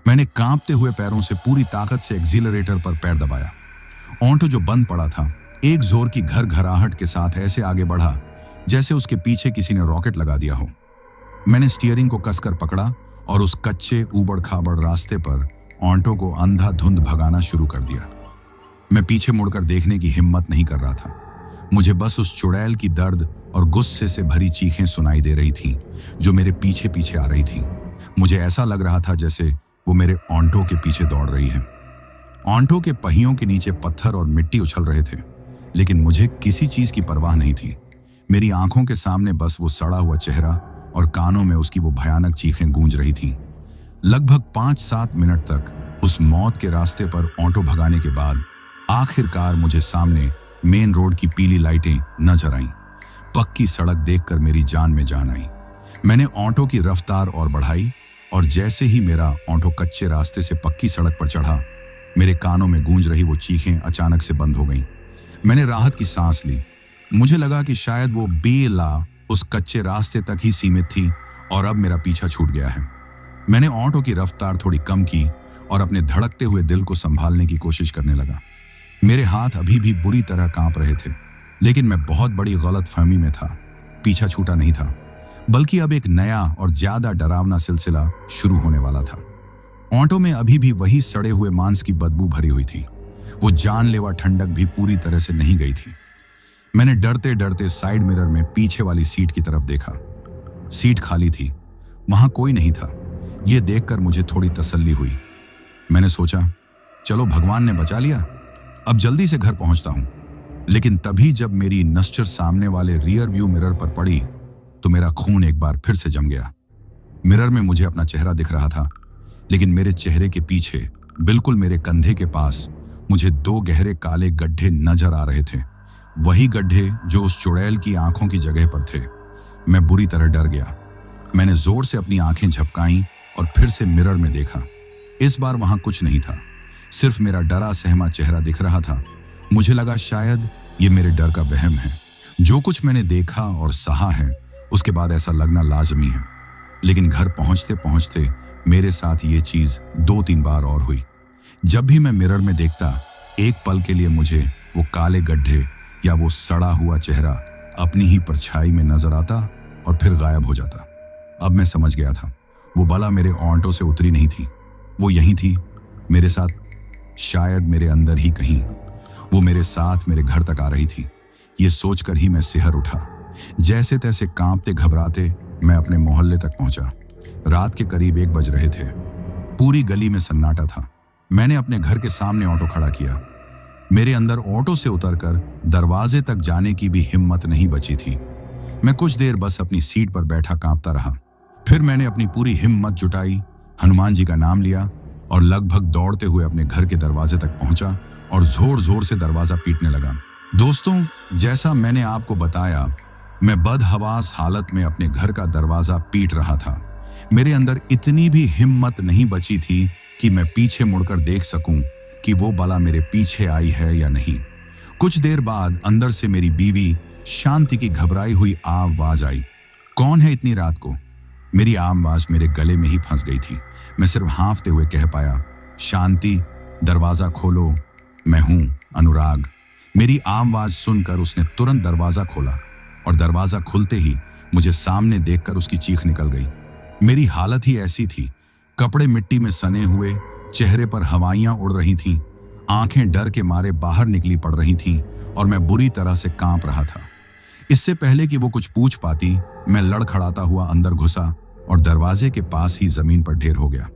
मैंने कांपते हुए पैरों से पूरी ताकत से एक्सीलरेटर पर पैर दबाया। ऑटो जो बंद पड़ा था, एक जोर की घर घराहट के साथ ऐसे आगे बढ़ा जैसे उसके पीछे किसी ने रॉकेट लगा दिया हो। मैंने स्टीयरिंग को कसकर पकड़ा और उस कच्चे ऊबड़ खाबड़ रास्ते पर ऑटो को अंधाधुंध भगाना शुरू कर दिया। मैं पीछे मुड़कर देखने की हिम्मत नहीं कर रहा था। मुझे बस उस चुड़ैल की दर्द और गुस्से से भरी चीखें सुनाई दे रही थीं जो मेरे पीछे पीछे आ रही थीं। मुझे ऐसा लग रहा था जैसे वो मेरे ऑटो के पीछे दौड़ रही है। ऑटो के पहियों के नीचे पत्थर और मिट्टी उछल रहे थे, लेकिन मुझे किसी चीज की परवाह नहीं थी। मेरी आंखों के सामने बस वो सड़ा हुआ चेहरा और कानों में उसकी वो भयानक चीखें गूंज रही थीं। लगभग 5-7 मिनट तक उस मौत के रास्ते पर ऑटो भगाने के बाद आखिरकार मुझे सामने मेन रोड की पीली लाइटें नजर आईं। पक्की सड़क देखकर मेरी जान में जान आई। मैंने ऑटो की रफ्तार और बढ़ाई और जैसे ही मेरा ऑटो कच्चे रास्ते से पक्की सड़क पर चढ़ा, मेरे कानों में गूंज रही वो चीखें अचानक से बंद हो गईं। मैंने राहत की सांस ली। मुझे लगा कि शायद वो बेला उस कच्चे रास्ते तक ही सीमित थी और अब मेरा पीछा छूट गया है। मैंने ऑटो की रफ्तार थोड़ी कम की और अपने धड़कते हुए दिल को संभालने की कोशिश करने लगा। मेरे हाथ अभी भी बुरी तरह कांप रहे थे, लेकिन मैं बहुत बड़ी गलतफहमी में था। पीछा छूटा नहीं था, बल्कि अब एक नया और ज्यादा डरावना सिलसिला शुरू होने वाला था। ऑटो में अभी भी वही सड़े हुए मांस की बदबू भरी हुई थी। वो जानलेवा ठंडक भी पूरी तरह से नहीं गई थी। मैंने डरते डरते साइड मिरर में पीछे वाली सीट की तरफ देखा। सीट खाली थी, वहां कोई नहीं था। यह देखकर मुझे थोड़ी तसल्ली हुई। मैंने सोचा चलो भगवान ने बचा लिया, अब जल्दी से घर पहुंचता हूं। लेकिन तभी जब मेरी नस्टर सामने वाले रियर व्यू मिरर पर पड़ी तो मेरा खून एक बार फिर से जम गया। मिरर में मुझे अपना चेहरा दिख रहा था, लेकिन मेरे चेहरे के पीछे बिल्कुल मेरे कंधे के पास मुझे 2 गहरे काले गड्ढे नजर आ रहे थे, वही गड्ढे जो उस चुड़ैल की आंखों की जगह पर थे। मैं बुरी तरह डर गया। मैंने जोर से अपनी आंखें झपकाईं और फिर से मिरर में देखा। इस बार वहां कुछ नहीं था, सिर्फ मेरा डरा सहमा चेहरा दिख रहा था। मुझे लगा शायद ये मेरे डर का वहम है। जो कुछ मैंने देखा और सहा है उसके बाद ऐसा लगना लाजमी है। लेकिन घर पहुंचते पहुंचते मेरे साथ ये चीज 2-3 बार और हुई। जब भी मैं मिरर में देखता, एक पल के लिए मुझे वो काले गड्ढे या वो सड़ा हुआ चेहरा अपनी ही परछाई में नजर आता और फिर गायब हो जाता। अब मैं समझ गया था, वो बला मेरे ऑंटों से उतरी नहीं थी, वो यहीं थी मेरे साथ, शायद मेरे अंदर ही कहीं। वो मेरे साथ मेरे घर तक आ रही थी। ये सोचकर ही मैं सिहर उठा। जैसे तैसे कांपते घबराते मैं अपने मोहल्ले तक पहुंचा। रात के करीब 1 बज रहे थे। पूरी गली में सन्नाटा था। मैंने अपने घर के सामने ऑटो खड़ा किया। मेरे अंदर ऑटो से उतरकर दरवाजे तक जाने की भी हिम्मत नहीं बची थी। मैं कुछ देर बस अपनी सीट पर बैठा कांपता रहा। फिर मैंने अपनी पूरी हिम्मत जुटाई, हनुमान जी का नाम लिया और लगभग दौड़ते हुए अपने घर के दरवाजे तक पहुंचा और जोर जोर से दरवाजा पीटने लगा। दोस्तों, जैसा मैंने आपको बताया, मैं बदहवास हालत में अपने घर का दरवाजा पीट रहा था। मेरे अंदर इतनी भी हिम्मत नहीं बची थी कि मैं पीछे मुड़कर देख सकूं कि वो बला मेरे पीछे आई है या नहीं। कुछ देर बाद अंदर से मेरी बीवी शांति की घबराई हुई आवाज आई। कौन है इतनी रात को? मेरी आवाज मेरे गले में ही फंस गई थी। मैं सिर्फ हाँफते हुए कह पाया, शांति, दरवाजा खोलो, मैं हूं अनुराग। मेरी आवाज सुनकर उसने तुरंत दरवाजा खोला और दरवाजा खुलते ही मुझे सामने देखकर उसकी चीख निकल गई। मेरी हालत ही ऐसी थी, कपड़े मिट्टी में सने हुए, चेहरे पर हवाइयां उड़ रही थीं, आंखें डर के मारे बाहर निकली पड़ रही थीं और मैं बुरी तरह से कांप रहा था। इससे पहले कि वो कुछ पूछ पाती, मैं लड़खड़ाता हुआ अंदर घुसा और दरवाजे के पास ही जमीन पर ढेर हो गया।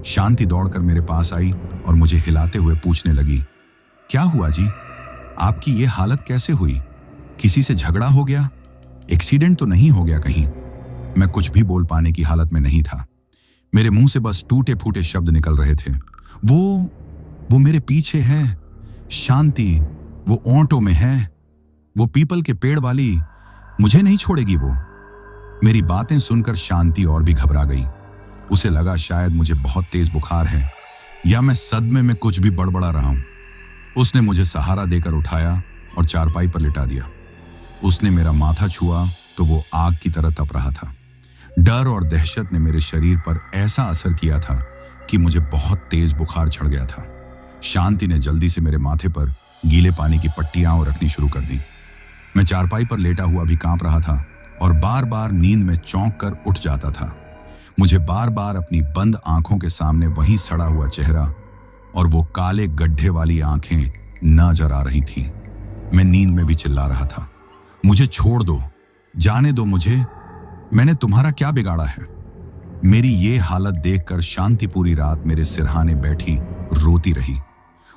शांति दौड़कर मेरे पास आई और मुझे हिलाते हुए पूछने लगी, क्या हुआ जी? आपकी ये हालत कैसे हुई? किसी से झगड़ा हो गया? एक्सीडेंट तो नहीं हो गया कहीं? मैं कुछ भी बोल पाने की हालत में नहीं था। मेरे मुंह से बस टूटे फूटे शब्द निकल रहे थे। वो मेरे पीछे है, शांति, वो ऑटो में है, वो पीपल के पेड़ वाली, मुझे नहीं छोड़ेगी वो। मेरी बातें सुनकर शांति और भी घबरा गई। उसे लगा शायद मुझे बहुत तेज बुखार है या मैं सदमे में कुछ भी बड़बड़ा रहा हूं। उसने मुझे सहारा देकर उठाया और चारपाई पर लिटा दिया। उसने मेरा माथा छुआ तो वो आग की तरह तप रहा था। डर और दहशत ने मेरे शरीर पर ऐसा असर किया था कि मुझे बहुत तेज बुखार चढ़ गया था। शांति ने जल्दी से मेरे माथे पर गीले पानी की पट्टियां रखनी शुरू कर दी। मैं चारपाई पर लेटा हुआ भी कांप रहा था और बार बार नींद में चौंक कर उठ जाता था। मुझे बार बार अपनी बंद आंखों के सामने वही सड़ा हुआ चेहरा और वो काले गड्ढे वाली आंखें नजर आ रही थीं। मैं नींद में भी चिल्ला रहा था, मुझे छोड़ दो, जाने दो मुझे, मैंने तुम्हारा क्या बिगाड़ा है? मेरी ये हालत देखकर शांति पूरी रात मेरे सिरहाने बैठी रोती रही।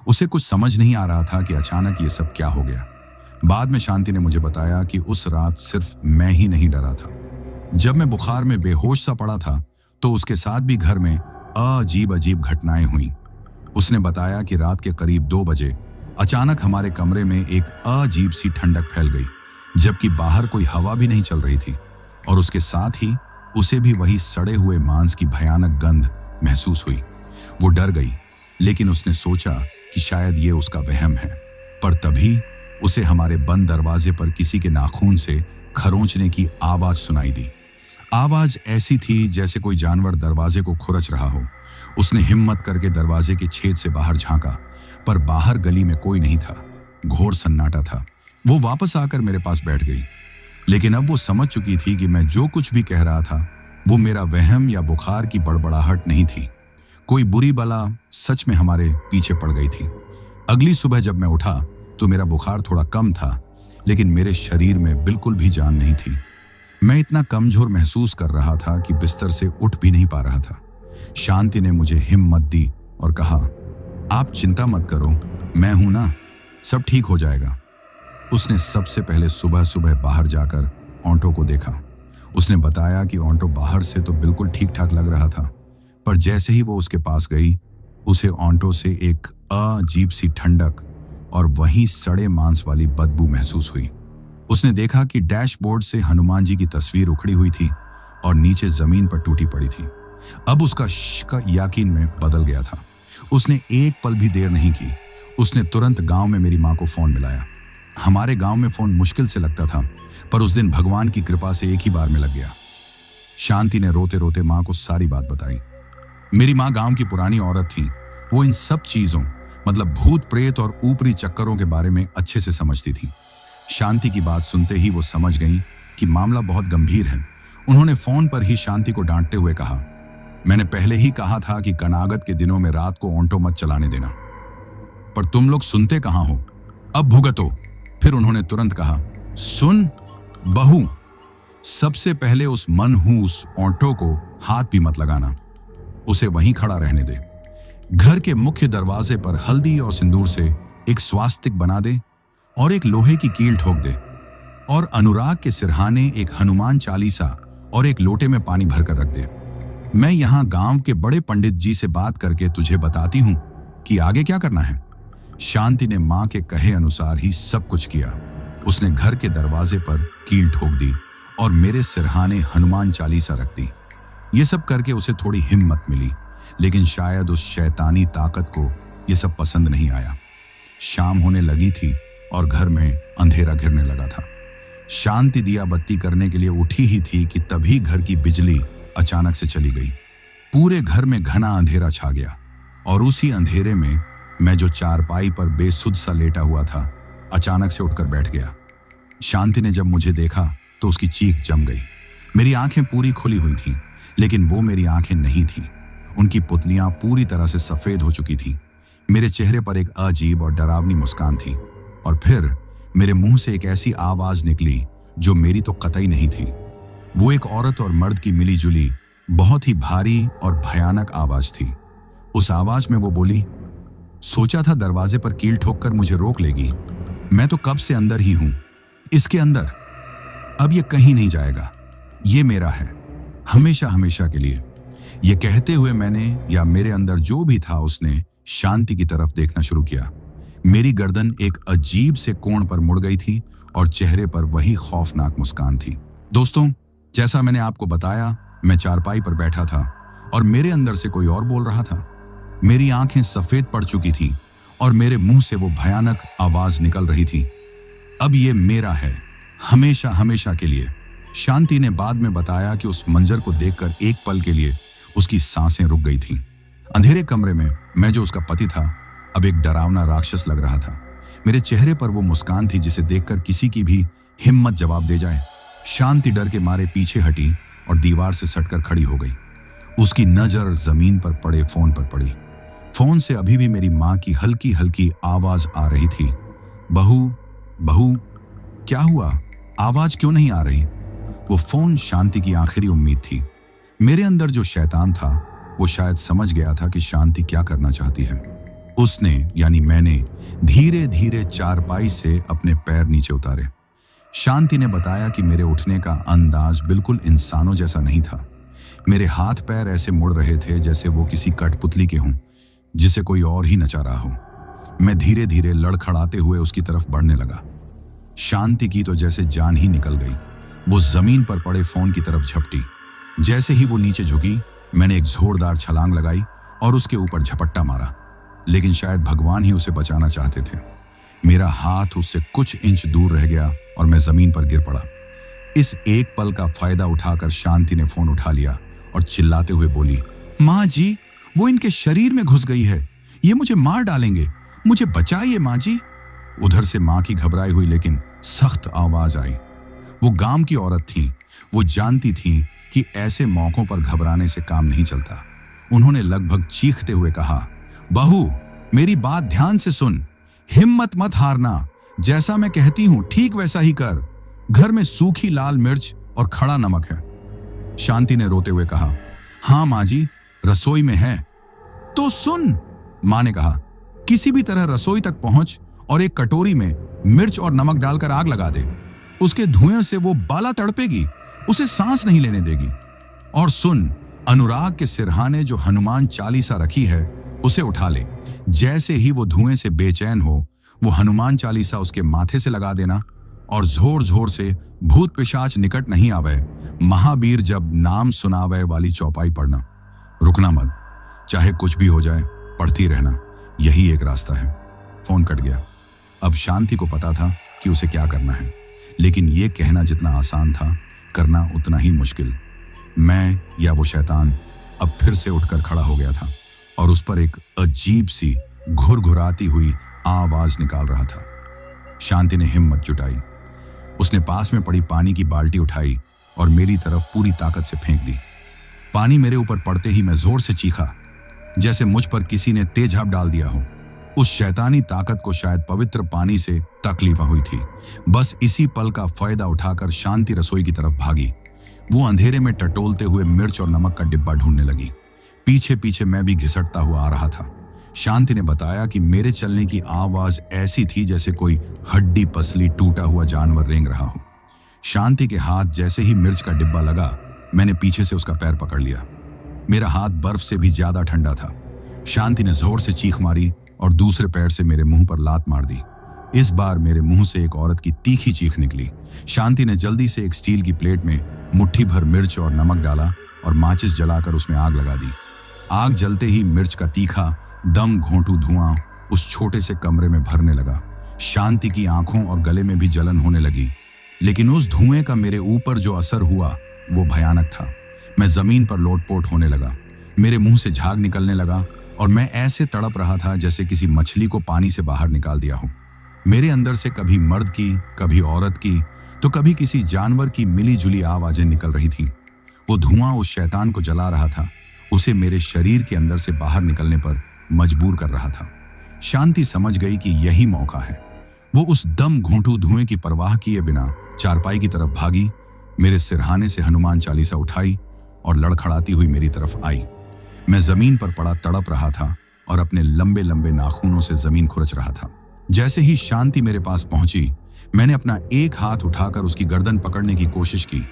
उसे कुछ समझ नहीं आ रहा था कि अचानक ये सब क्या हो गया। बाद में शांति ने मुझे बताया कि उस रात सिर्फ मैं ही नहीं डरा था। जब मैं बुखार में बेहोश सा पड़ा था तो उसके साथ भी घर में अजीब अजीब घटनाएं हुई। उसने बताया कि रात के करीब 2 बजे अचानक हमारे कमरे में एक अजीब सी ठंडक फैल गई, जबकि बाहर कोई हवा भी नहीं चल रही थी और उसके साथ ही उसे भी वही सड़े हुए मांस की भयानक गंध महसूस हुई। वो डर गई, लेकिन उसने सोचा कि शायद ये उसका वहम है। पर तभी उसे हमारे बंद दरवाजे पर किसी के नाखून से खरोंचने की आवाज सुनाई दी। आवाज ऐसी थी जैसे कोई जानवर दरवाजे को खुरच रहा हो। उसने हिम्मत करके दरवाजे के छेद से बाहर झांका, पर बाहर गली में कोई नहीं था। घोर सन्नाटा था। वो वापस आकर मेरे पास बैठ गई, लेकिन अब वो समझ चुकी थी कि मैं जो कुछ भी कह रहा था वो मेरा वहम या बुखार की बड़बड़ाहट नहीं थी। कोई बुरी बला सच में हमारे पीछे पड़ गई थी। अगली सुबह जब मैं उठा तो मेरा बुखार थोड़ा कम था, लेकिन मेरे शरीर में बिल्कुल भी जान नहीं थी। मैं इतना कमजोर महसूस कर रहा था कि बिस्तर से उठ भी नहीं पा रहा था। शांति ने मुझे हिम्मत दी और कहा, आप चिंता मत करो, मैं हूं ना, सब ठीक हो जाएगा। उसने सबसे पहले सुबह सुबह बाहर जाकर ऑटो को देखा। उसने बताया कि ऑटो बाहर से तो बिल्कुल ठीक ठाक लग रहा था, पर जैसे ही वो उसके पास गई, उसे ऑटो से एक अजीब सी ठंडक और वहीं सड़े मांस वाली बदबू महसूस हुई। उसने देखा कि डैशबोर्ड से हनुमान जी की तस्वीर उखड़ी हुई थी और नीचे जमीन पर टूटी पड़ी थी। अब उसका शक यकीन में बदल गया था। उसने एक पल भी देर नहीं की। उसने तुरंत गांव में मेरी मां को फोन मिलाया। हमारे गांव में फोन मुश्किल से लगता था, पर उस दिन भगवान की कृपा से एक ही बार में लग गया। शांति ने रोते रोते मां को सारी बात बताई। मेरी मां गांव की पुरानी औरत थी। वो इन सब चीजों, मतलब भूत प्रेत और ऊपरी चक्करों के बारे में अच्छे से समझती थी। शांति की बात सुनते ही वो समझ गई कि मामला बहुत गंभीर है। उन्होंने फोन पर ही शांति को डांटते हुए कहा, मैंने पहले ही कहा था कि कनागत के दिनों में रात को ऑटो मत चलाने देना, पर तुम लोग सुनते कहां हो, अब भुगतो। फिर उन्होंने तुरंत कहा, सुन बहू, सबसे पहले उस मनहूस ऑटो को हाथ भी मत लगाना, उसे वहीं खड़ा रहने दे। घर के मुख्य दरवाजे पर हल्दी और सिंदूर से एक स्वास्तिक बना दे और एक लोहे की कील ठोक दे, और अनुराग के सिरहाने एक हनुमान चालीसा और एक लोटे में पानी भरकर रख दे। मैं यहां गांव के बड़े पंडित जी से बात करके तुझे बताती हूं कि आगे क्या करना है। शांति ने मां के कहे अनुसार ही सब कुछ किया। उसने घर के दरवाजे पर कील ठोक दी और मेरे सिरहाने हनुमान चालीसा रख दी। ये सब करके उसे थोड़ी हिम्मत मिली, लेकिन शायद उस शैतानी ताकत को ये सब पसंद नहीं आया। शाम होने लगी थी और घर में अंधेरा घिरने लगा था। शांति दिया बत्ती करने के लिए उठी ही थी कि तभी घर की बिजली अचानक से चली गई। पूरे घर में घना अंधेरा छा गया और उसी अंधेरे में मैं जो चारपाई पर बेसुध सा लेटा हुआ था, अचानक से उठकर बैठ गया। शांति ने जब मुझे देखा तो उसकी चीख जम गई। मेरी आंखें पूरी खुली हुई थीं, लेकिन वो मेरी आंखें नहीं थीं। उनकी पुतलियां पूरी तरह से सफेद हो चुकी थीं। मेरे चेहरे पर एक अजीब और डरावनी मुस्कान थी, और फिर मेरे मुंह से एक ऐसी आवाज निकली जो मेरी तो कतई नहीं थी। वो एक औरत और मर्द की मिलीजुली बहुत ही भारी और भयानक आवाज थी। उस आवाज में वो बोली, सोचा था दरवाजे पर कील ठोककर मुझे रोक लेगी, मैं तो कब से अंदर ही हूं, इसके अंदर। अब ये कहीं नहीं जाएगा, ये मेरा है, हमेशा हमेशा के लिए। ये कहते हुए मैंने, या मेरे अंदर जो भी था, उसने शांति की तरफ देखना शुरू किया। मेरी गर्दन एक अजीब से कोण पर मुड़ गई थी और चेहरे पर वही खौफनाक मुस्कान थी। दोस्तों, जैसा मैंने आपको बताया, मैं चारपाई पर बैठा था और मेरे अंदर से कोई और बोल रहा था। मेरी आंखें सफेद पड़ चुकी थीं और मेरे मुंह से वो भयानक आवाज निकल रही थी, अब ये मेरा है, हमेशा हमेशा के लिए। शांति ने बाद में बताया कि उस मंजर को देखकर एक पल के लिए उसकी सांसें रुक गई थीं। अंधेरे कमरे में मैं जो उसका पति था, अब एक डरावना राक्षस लग रहा था। मेरे चेहरे पर वो मुस्कान थी जिसे देखकर किसी की भी हिम्मत जवाब दे जाए। शांति डर के मारे पीछे हटी और दीवार से सटकर खड़ी हो गई। उसकी नजर जमीन पर पड़े फोन पर पड़ी। फोन से अभी भी मेरी मां की हल्की हल्की आवाज आ रही थी, बहू बहू, क्या हुआ, आवाज क्यों नहीं आ रही। वो फोन शांति की आखिरी उम्मीद थी। मेरे अंदर जो शैतान था, वो शायद समझ गया था कि शांति क्या करना चाहती है। उसने, यानी मैंने, धीरे धीरे चारपाई से अपने पैर नीचे उतारे। शांति ने बताया कि मेरे उठने का अंदाज बिल्कुल इंसानों जैसा नहीं था। मेरे हाथ पैर ऐसे मुड़ रहे थे जैसे वो किसी कठपुतली के हों, जिसे कोई और ही नचा रहा हो। मैं धीरे धीरे लड़खड़ाते हुए उसकी तरफ बढ़ने लगा। शांति की तो जैसे जान ही निकल गई। वो जमीन पर पड़े फोन की तरफ झपटी। जैसे ही वो नीचे झुकी, मैंने एक जोरदार छलांग लगाई और उसके ऊपर झपट्टा मारा, लेकिन शायद भगवान ही उसे बचाना चाहते थे। मेरा हाथ उससे कुछ इंच दूर रह गया और मैं जमीन पर गिर पड़ा। इस एक पल का फायदा उठाकर शांति ने फोन उठा लिया और चिल्लाते हुए बोली, माँ जी, वो इनके शरीर में घुस गई है, ये मुझे मार डालेंगे, मुझे बचाइए माँ जी। उधर से माँ की घबराई हुई लेकिन सख्त आवाज आई। वो गांव की औरत थी। वो जानती थी कि ऐसे मौकों पर घबराने से काम नहीं चलता। उन्होंने लगभग चीखते हुए कहा, बहू, मेरी बात ध्यान से सुन, हिम्मत मत हारना, जैसा मैं कहती हूं ठीक वैसा ही कर। घर में सूखी लाल मिर्च और खड़ा नमक है। शांति ने रोते हुए कहा, हाँ माँ जी, रसोई में है। तो सुन, माँ ने कहा, किसी भी तरह रसोई तक पहुंच और एक कटोरी में मिर्च और नमक डालकर आग लगा दे। उसके धुएं से वो बाला तड़पेगी, उसे सांस नहीं लेने देगी। और सुन, अनुराग के सिरहाने जो हनुमान चालीसा रखी है उसे उठा ले। जैसे ही वो धुएं से बेचैन हो, वो हनुमान चालीसा उसके माथे से लगा देना और जोर जोर से भूत पिशाच निकट नहीं आवे, महावीर जब नाम सुनावे वाली चौपाई पढ़ना। रुकना मत, चाहे कुछ भी हो जाए, पढ़ती रहना, यही एक रास्ता है। फोन कट गया। अब शांति को पता था कि उसे क्या करना है, लेकिन यह कहना जितना आसान था, करना उतना ही मुश्किल। मैं या वो शैतान अब फिर से उठकर खड़ा हो गया था और उस पर एक अजीब सी घुरघुराती हुई आवाज निकाल रहा था। शांति ने हिम्मत जुटाई। उसने पास में पड़ी पानी की बाल्टी उठाई और मेरी तरफ पूरी ताकत से फेंक दी। पानी मेरे ऊपर पड़ते ही मैं जोर से चीखा, जैसे मुझ पर किसी ने तेजाब डाल दिया हो। उस शैतानी ताकत को शायद पवित्र पानी से तकलीफ हुई थी। बस इसी पल का फायदा उठाकर शांति रसोई की तरफ भागी। वो अंधेरे में टटोलते हुए मिर्च और नमक का डिब्बा ढूंढने लगी। पीछे पीछे मैं भी घिसटता हुआ आ रहा था। शांति ने बताया कि मेरे चलने की आवाज ऐसी थी जैसे कोई हड्डी पसली टूटा हुआ जानवर रेंग रहा हो। शांति के हाथ जैसे ही मिर्च का डिब्बा लगा, मैंने पीछे से उसका पैर पकड़ लिया। मेरा हाथ बर्फ से भी ज्यादा ठंडा था। शांति ने जोर से चीख मारी और दूसरे पैर से मेरे मुंह पर लात मार दी। इस बार मेरे मुंह से एक औरत की तीखी चीख निकली। शांति ने जल्दी से एक स्टील की प्लेट में मुट्ठी भर मिर्च और नमक डाला और माचिस जलाकर उसमें आग लगा दी। आग जलते ही मिर्च का तीखा दम घोंटू धुआं उस छोटे से कमरे में भरने लगा। शांति की आंखों और गले में भी जलन होने लगी, लेकिन उस धुएं का मेरे ऊपर जो असर हुआ वो भयानक था। मैं जमीन पर लोटपोट होने लगा, मेरे मुंह से झाग निकलने लगा और मैं ऐसे तड़प रहा था जैसे किसी मछली को पानी से बाहर निकाल दिया हो। मेरे अंदर से कभी मर्द की, कभी औरत की, तो कभी किसी जानवर की मिली जुली आवाजें निकल रही थीं। वो धुआं उस शैतान को जला रहा था, उसे मेरे शरीर के अंदर से बाहर निकलने पर मजबूर कर रहा था। शांति समझ गई कि यही मौका है। वो उस दम घोंटू धुएं की परवाह किए बिना चारपाई की तरफ भागी, मेरे सिरहाने से हनुमान चालीसा उठाई और लड़खड़ाती हुई मेरी तरफ आई। मैं जमीन पर पड़ा तड़प रहा था और अपने लंबे लंबे नाखूनों से जमीन खुरच रहा था। जैसे ही शांति मेरे पास पहुंची, मैंने अपना एक हाथ उठाकर उसकी गर्दन पकड़ने की कोशिश की,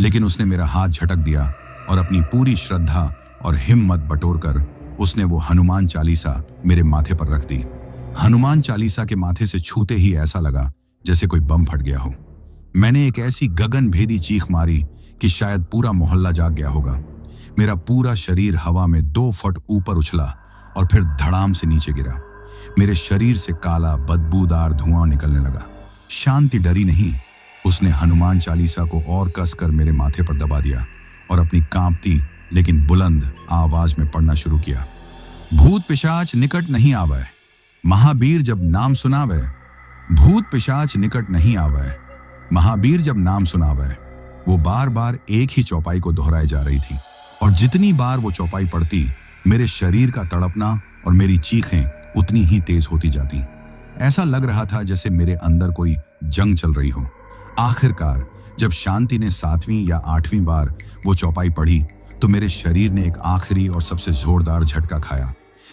लेकिन उसने मेरा हाथ झटक दिया और अपनी पूरी श्रद्धा और हिम्मत बटोरकर उसने वो हनुमान चालीसा मेरे माथे पर रख दी। हनुमान चालीसा के माथे से छूते ही ऐसा लगा जैसे कोई बम फट गया हो। मैंने एक ऐसी गगन भेदी चीख मारी कि शायद पूरा मोहल्ला जाग गया होगा। मेरा पूरा शरीर हवा में 2 फुट ऊपर उछला और फिर धड़ाम से नीचे गिरा। मेरे शरीर से काला बदबूदार धुआं निकलने लगा। शांति डरी नहीं, उसने हनुमान चालीसा को और कसकर मेरे माथे पर दबा दिया और अपनी कांपती लेकिन बुलंद आवाज में पढ़ना शुरू किया। भूत पिशाच निकट नहीं आवे, महावीर जब नाम सुनावे। भूत पिशाच निकट नहीं आवे, महावीर जब नाम सुनावे। वो बार बार एक ही चौपाई को दोहराई जा रही थी और जितनी बार वो चौपाई पढ़ती, मेरे शरीर का तड़पना और मेरी चीखें उतनी ही तेज होती जाती। ऐसा लग रहा था जैसे मेरे अंदर कोई जंग चल रही हो। आखिरकार जब शांति ने 7वीं या 8वीं बार वो चौपाई पढ़ी, तो मेरे शरीर ने एक आखिरी और सबसे जोरदार झटका खाया।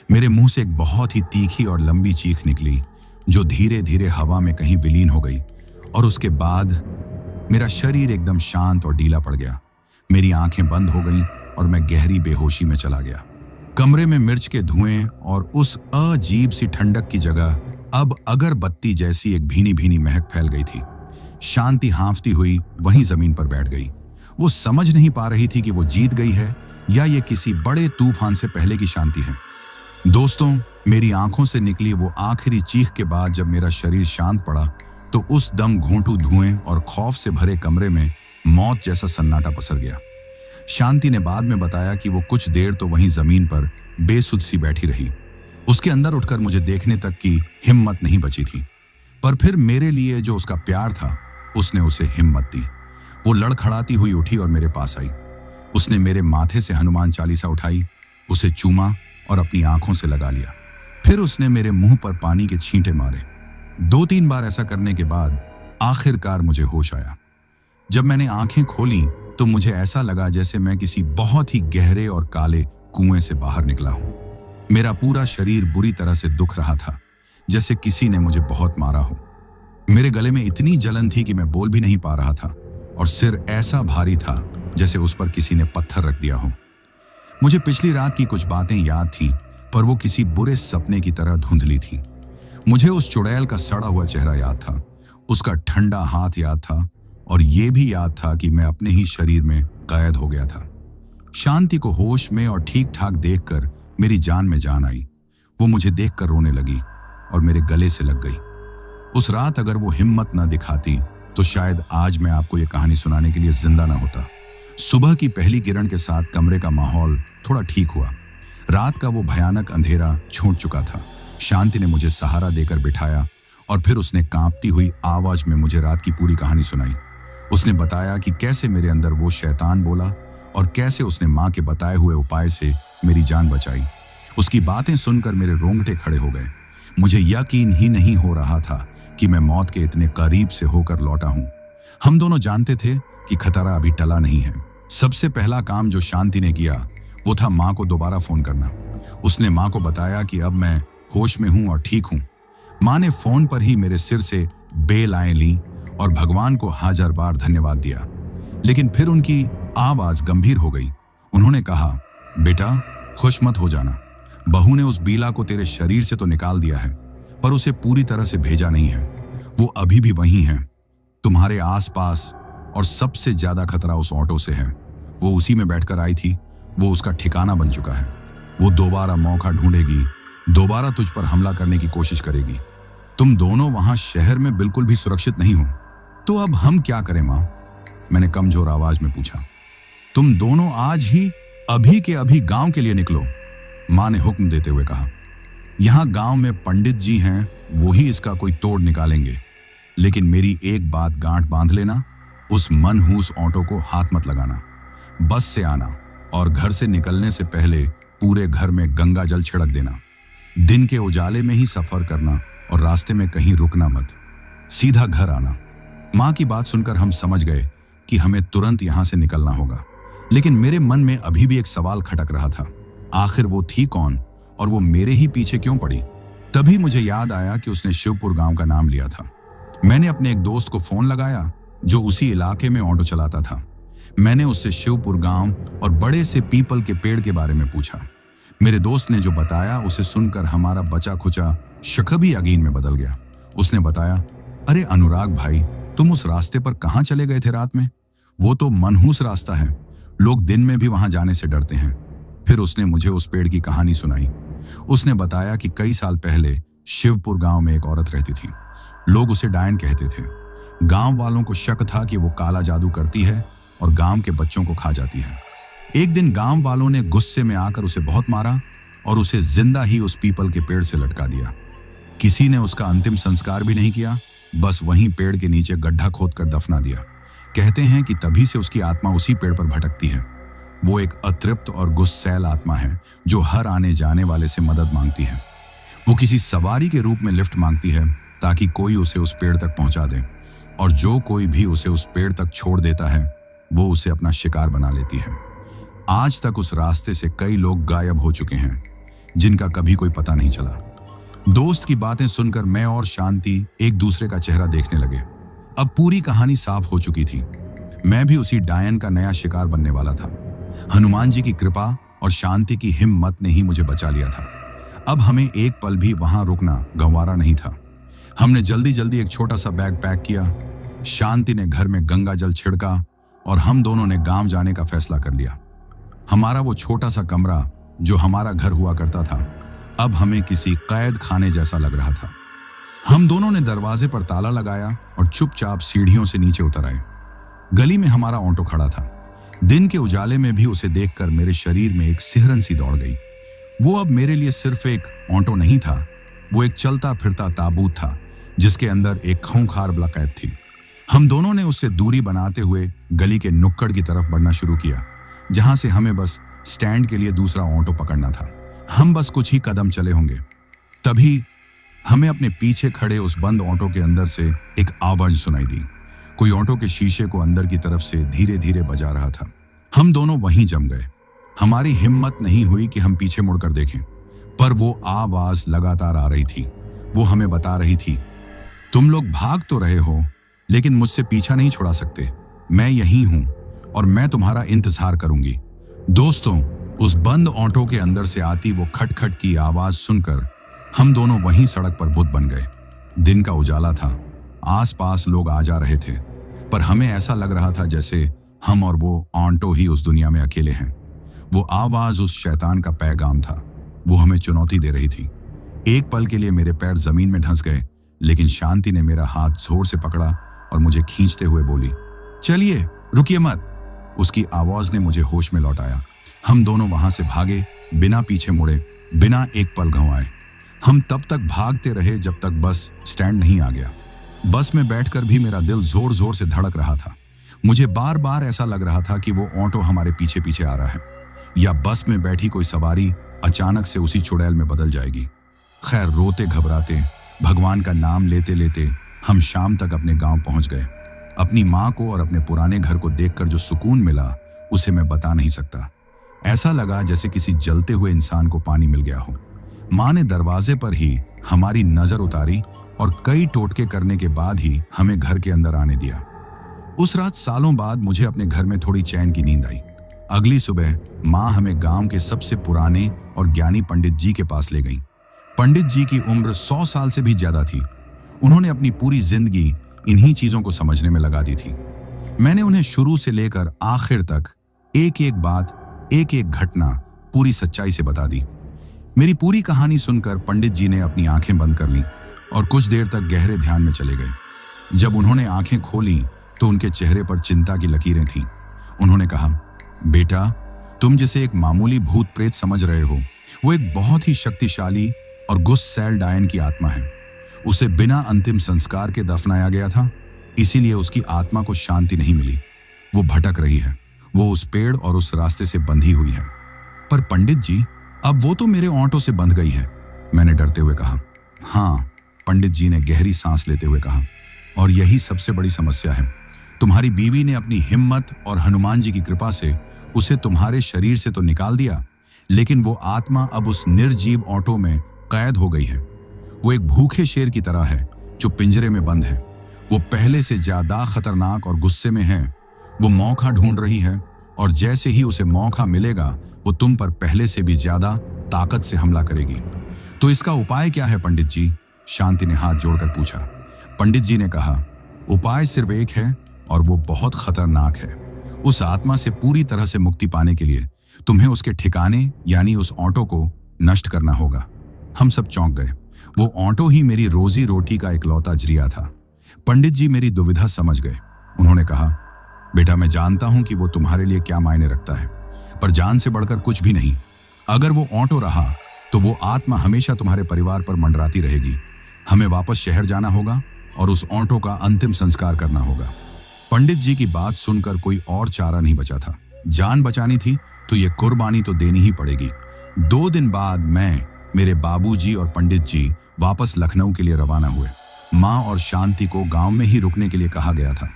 मेरे मुंह से एक बहुत ही तीखी और लंबी चीख निकली, जो धीरे धीरे हवा में कहीं विलीन हो गई और उसके बाद मेरा शरीर एकदम शांत और ढीला पड़ गया। मेरी आंखें बंद हो गईं और मैं गहरी बेहोशी में चला गया। कमरे में मिर्च के धुएं और उस अजीब सी ठंडक की जगह अब अगरबत्ती जैसी एक भीनी भीनी महक फैल गई थी। शांति हांफती हुई वहीं जमीन पर बैठ गई। वो समझ नहीं पा रही थी कि वो जीत गई है या ये किसी बड़े तूफान से पहले की शांति है। दोस्तों, मेरी आंखों से निकली वो आखिरी चीख के बाद जब मेरा शरीर शांत पड़ा, तो उस दम घोंटू धुएं और खौफ से भरे कमरे में मौत जैसा सन्नाटा पसर गया। शांति ने बाद में बताया कि वो कुछ देर तो वहीं जमीन पर बेसुध सी बैठी रही। उसके अंदर उठकर मुझे देखने तक की हिम्मत नहीं बची थी, पर फिर मेरे लिए जो उसका प्यार था, उसने उसे हिम्मत दी। वो लड़खड़ाती हुई उठी और मेरे पास आई। उसने मेरे माथे से हनुमान चालीसा उठाई, उसे चूमा और अपनी आंखों से लगा लिया। फिर उसने मेरे मुंह पर पानी के छींटे मारे। 2-3 बार ऐसा करने के बाद आखिरकार मुझे होश आया। जब मैंने आंखें खोली तो मुझे ऐसा लगा जैसे मैं किसी बहुत ही गहरे और काले कुएं से बाहर निकला हूं। मेरा पूरा शरीर बुरी तरह से दुख रहा था, जैसे किसी ने मुझे बहुत मारा हो। मेरे गले में इतनी जलन थी कि मैं बोल भी नहीं पा रहा था, और सिर ऐसा भारी था जैसे उस पर किसी ने पत्थर रख दिया हो। मुझे पिछली रात की कुछ बातें याद थीं, पर वो किसी बुरे सपने की तरह धुंधली थीं। मुझे उस चुड़ैल का सड़ा हुआ चेहरा याद था, उसका ठंडा हाथ याद था, और ये भी याद था कि मैं अपने ही शरीर में कैद हो गया था। शांति को होश में और ठीक ठाक देखकर मेरी जान में जान आई। वो मुझे देखकर रोने लगी और मेरे गले से लग गई। उस रात अगर वो हिम्मत न दिखाती तो शायद आज मैं आपको ये कहानी सुनाने के लिए जिंदा ना होता। सुबह की पहली किरण के साथ कमरे का माहौल थोड़ा ठीक हुआ। रात का वो भयानक अंधेरा छूट चुका था। शांति ने मुझे सहारा देकर बिठाया और फिर उसने कांपती हुई आवाज में मुझे रात की पूरी कहानी सुनाई। उसने बताया कि कैसे मेरे अंदर वो शैतान बोला और कैसे उसने माँ के बताए हुए उपाय से मेरी जान बचाई। उसकी बातें सुनकर मेरे रोंगटे खड़े हो गए। मुझे यकीन ही नहीं हो रहा था कि मैं मौत के इतने करीब से होकर लौटा हूं। हम दोनों जानते थे कि खतरा अभी टला नहीं है। सबसे पहला काम जो शांति ने किया वो था माँ को दोबारा फोन करना। उसने माँ को बताया कि अब मैं होश में हूं और ठीक हूं। माँ ने फोन पर ही मेरे सिर से बेलाएं ली और भगवान को 1000 बार धन्यवाद दिया। लेकिन फिर उनकी आवाज गंभीर हो गई। उन्होंने कहा, बेटा खुश मत हो जाना। बहू ने उस बीला को तेरे शरीर से तो निकाल दिया है, पर उसे पूरी तरह से भेजा नहीं है। वो अभी भी वहीं है, तुम्हारे आसपास, और सबसे ज्यादा खतरा उस ऑटो से है। वो उसी में बैठकर आई थी। वो उसका ठिकाना बन चुका है। वो दोबारा मौका ढूंढेगी, दोबारा तुझ पर हमला करने की कोशिश करेगी। तुम दोनों वहां शहर में बिल्कुल भी सुरक्षित नहीं हो। तो अब हम क्या करें माँ? मैंने कमजोर आवाज में पूछा। तुम दोनों आज ही अभी के अभी गांव के लिए निकलो, माँ ने हुक्म देते हुए कहा। यहाँ गांव में पंडित जी हैं, वो ही इसका कोई तोड़ निकालेंगे। लेकिन मेरी एक बात गांठ बांध लेना, उस मनहूस ऑटो को हाथ मत लगाना। बस से आना और घर से निकलने से पहले पूरे घर में गंगा जल छिड़क देना। दिन के उजाले में ही सफर करना और रास्ते में कहीं रुकना मत। सीधा घर आना। माँ की बात सुनकर हम समझ गए कि हमें तुरंत यहाँ से निकलना होगा। लेकिन मेरे मन में अभी भी एक सवाल खटक रहा था, आखिर वो थी कौन और वो मेरे ही पीछे क्यों पड़ी? तभी मुझे याद आया कि उसने शिवपुर गांव का नाम लिया था। मैंने अपने एक दोस्त को फोन लगाया जो उसी इलाके में ऑटो चलाता था। मैंने उससे शिवपुर गांव और बड़े से पीपल के पेड़ के बारे में पूछा। मेरे दोस्त ने जो बताया उसे सुनकर हमारा बचा खुचा शक भी यकीन में बदल गया। उसने बताया, अरे अनुराग भाई, तुम उस रास्ते पर कहाँ चले गए थे रात में? वो तो मनहूस रास्ता है, लोग दिन में भी वहां जाने से डरते हैं। फिर उसने मुझे उस पेड़ की कहानी सुनाई। उसने बताया कि कई साल पहले शिवपुर गांव में एक औरत रहती थी। लोग उसे डायन कहते थे। गांव वालों को शक था कि वो काला जादू करती है और गांव के बच्चों को खा जाती है। एक दिन गांव वालों ने गुस्से में आकर उसे बहुत मारा और उसे जिंदा ही उस पीपल के पेड़ से लटका दिया। किसी ने उसका अंतिम संस्कार भी नहीं किया, बस वहीं पेड़ के नीचे गड्ढा खोदकर दफना दिया। कहते हैं कि तभी से उसकी आत्मा उसी पेड़ पर भटकती है। वो एक अतृप्त और गुस्सैल आत्मा है जो हर आने जाने वाले से मदद मांगती है। वो किसी सवारी के रूप में लिफ्ट मांगती है ताकि कोई उसे उस पेड़ तक पहुंचा दे, और जो कोई भी उसे उस पेड़ तक छोड़ देता है वो उसे अपना शिकार बना लेती है। आज तक उस रास्ते से कई लोग गायब हो चुके हैं जिनका कभी कोई पता नहीं चला। दोस्त की बातें सुनकर मैं और शांति एक दूसरे का चेहरा देखने लगे। अब पूरी कहानी साफ हो चुकी थी। मैं भी उसी डायन का नया शिकार बनने वाला था। हनुमान जी की कृपा और शांति की हिम्मत ने ही मुझे बचा लिया था। अब हमें एक पल भी वहां रुकना गंवारा नहीं था। हमने जल्दी जल्दी एक छोटा सा बैग पैक किया। शांति ने घर में गंगा जल छिड़का और हम दोनों ने गांव जाने का फैसला कर लिया। हमारा वो छोटा सा कमरा जो हमारा घर हुआ करता था, अब हमें किसी कैद खाने जैसा लग रहा था। हम दोनों ने दरवाजे पर ताला लगाया और चुपचाप सीढ़ियों से नीचे उतर आए। गली में हमारा ऑटो खड़ा था। दिन के उजाले में भी उसे देखकर मेरे शरीर में एक सिहरन सी दौड़ गई। वो अब मेरे लिए सिर्फ एक ऑटो नहीं था, वो एक चलता फिरता ताबूत था जिसके अंदर एक खूंखार कैद थी। हम दोनों ने उससे दूरी बनाते हुए गली के नुक्कड़ की तरफ बढ़ना शुरू किया, जहां से हमें बस स्टैंड के लिए दूसरा ऑटो पकड़ना था। हम बस कुछ ही कदम चले होंगे, तभी हमें अपने पीछे खड़े उस बंद ऑटो के अंदर से एक आवाज सुनाई दी। कोई ऑटो के शीशे को अंदर की तरफ से धीरे धीरे बजा रहा था। हम दोनों वहीं जम गए। हमारी हिम्मत नहीं हुई कि हम पीछे मुड़कर देखें, पर वो आवाज लगातार आ रही थी। वो हमें बता रही थी, तुम लोग भाग तो रहे हो, लेकिन मुझसे पीछा नहीं छुड़ा सकते। मैं यहीं हूं और मैं तुम्हारा इंतजार करूंगी। दोस्तों, उस बंद ऑटो के अंदर से आती वो खटखट की आवाज सुनकर हम दोनों वहीं सड़क पर बुत बन गए। दिन का उजाला था, आसपास लोग आ जा रहे थे, पर हमें ऐसा लग रहा था जैसे हम और वो ऑटो ही उस दुनिया में अकेले हैं। वो आवाज उस शैतान का पैगाम था। वो हमें चुनौती दे रही थी। एक पल के लिए मेरे पैर जमीन में धंस गए, लेकिन शांति ने मेरा हाथ जोर से पकड़ा और मुझे खींचते हुए बोली, चलिए, रुकिए मत। उसकी आवाज ने मुझे होश में लौटाया। हम दोनों वहां से भागे, बिना पीछे मुड़े, बिना एक पल गंवाए। हम तब तक भागते रहे जब तक बस स्टैंड नहीं आ गया। बस में बैठकर भी मेरा दिल जोर जोर से धड़क रहा था। मुझे बार बार ऐसा लग रहा था कि वो ऑटो हमारे पीछे पीछे आ रहा है, या बस में बैठी कोई सवारी अचानक से उसी चुड़ैल में बदल जाएगी। खैर, रोते घबराते, भगवान का नाम लेते लेते हम शाम तक अपने गांव पहुंच गए। अपनी माँ को और अपने पुराने घर को देखकर जो सुकून मिला, उसे मैं बता नहीं सकता। ऐसा लगा जैसे किसी जलते हुए इंसान को पानी मिल गया हो। माँ ने दरवाजे पर ही हमारी नजर उतारी और कई टोटके करने के बाद ही हमें घर के अंदर आने दिया। उस रात सालों बाद मुझे अपने घर में थोड़ी चैन की नींद आई। अगली सुबह माँ हमें गांव के सबसे पुराने और ज्ञानी पंडित जी के पास ले गईं। पंडित जी की उम्र 100 साल से भी ज्यादा थी। उन्होंने अपनी पूरी जिंदगी इन्हीं चीजों को समझने में लगा दी थी। मैंने उन्हें शुरू से लेकर आखिर तक एक एक बात, एक एक घटना पूरी सच्चाई से बता दी। मेरी पूरी कहानी सुनकर पंडित जी ने अपनी आंखें बंद कर लीं और कुछ देर तक गहरे ध्यान में चले गए। जब उन्होंने आंखें खोली तो उनके चेहरे पर चिंता की लकीरें थीं। उन्होंने कहा, बेटा, तुम जिसे एक मामूली भूत प्रेत समझ रहे हो, वो एक बहुत ही शक्तिशाली और गुस्सैल डायन की आत्मा है। उसे बिना अंतिम संस्कार के दफनाया गया था, इसीलिए उसकी आत्मा को शांति नहीं मिली। वो भटक रही है। वो उस पेड़ और उस रास्ते से बंधी हुई है। पर पंडित जी, अब वो तो मेरे ऑटो से बंध गई है, मैंने डरते हुए कहा। हाँ, पंडित जी ने गहरी सांस लेते हुए कहा, और यही सबसे बड़ी समस्या है। तुम्हारी बीवी ने अपनी हिम्मत और हनुमान जी की कृपा से उसे तुम्हारे शरीर से तो निकाल दिया, लेकिन वो आत्मा अब उस निर्जीव ऑटो में कैद हो गई है। वो एक भूखे शेर की तरह है जो पिंजरे में बंद है। वो पहले से ज्यादा खतरनाक और गुस्से में है। वो मौका ढूंढ रही है, और जैसे ही उसे मौका मिलेगा वो तुम पर पहले से भी ज्यादा ताकत से हमला करेगी। तो इसका उपाय क्या है पंडित जी? शांति ने हाथ जोड़कर पूछा। पंडित जी ने कहा, उपाय सिर्फ एक है, और वो बहुत खतरनाक है। उस आत्मा से पूरी तरह से मुक्ति पाने के लिए तुम्हें उसके ठिकाने यानी उस ऑटो को नष्ट करना होगा। हम सब चौंक गए। वो ऑटो ही मेरी रोजी रोटी का इकलौता जरिया था। पंडित जी मेरी दुविधा समझ गए। उन्होंने कहा, बेटा, मैं जानता हूं कि वो तुम्हारे लिए क्या मायने रखता है, पर जान से बढ़कर कुछ भी नहीं। अगर वो ऑटो रहा तो वो आत्मा हमेशा तुम्हारे परिवार पर मंडराती रहेगी। हमें वापस शहर जाना होगा और उस ऑटो का अंतिम संस्कार करना होगा। पंडित जी की बात सुनकर कोई और चारा नहीं बचा था। जान बचानी थी तो ये कुर्बानी तो देनी ही पड़ेगी। 2 दिन बाद मैं, मेरे बाबूजी और पंडित जी वापस लखनऊ के लिए रवाना हुए। माँ और शांति को गांव में ही रुकने के लिए कहा गया था।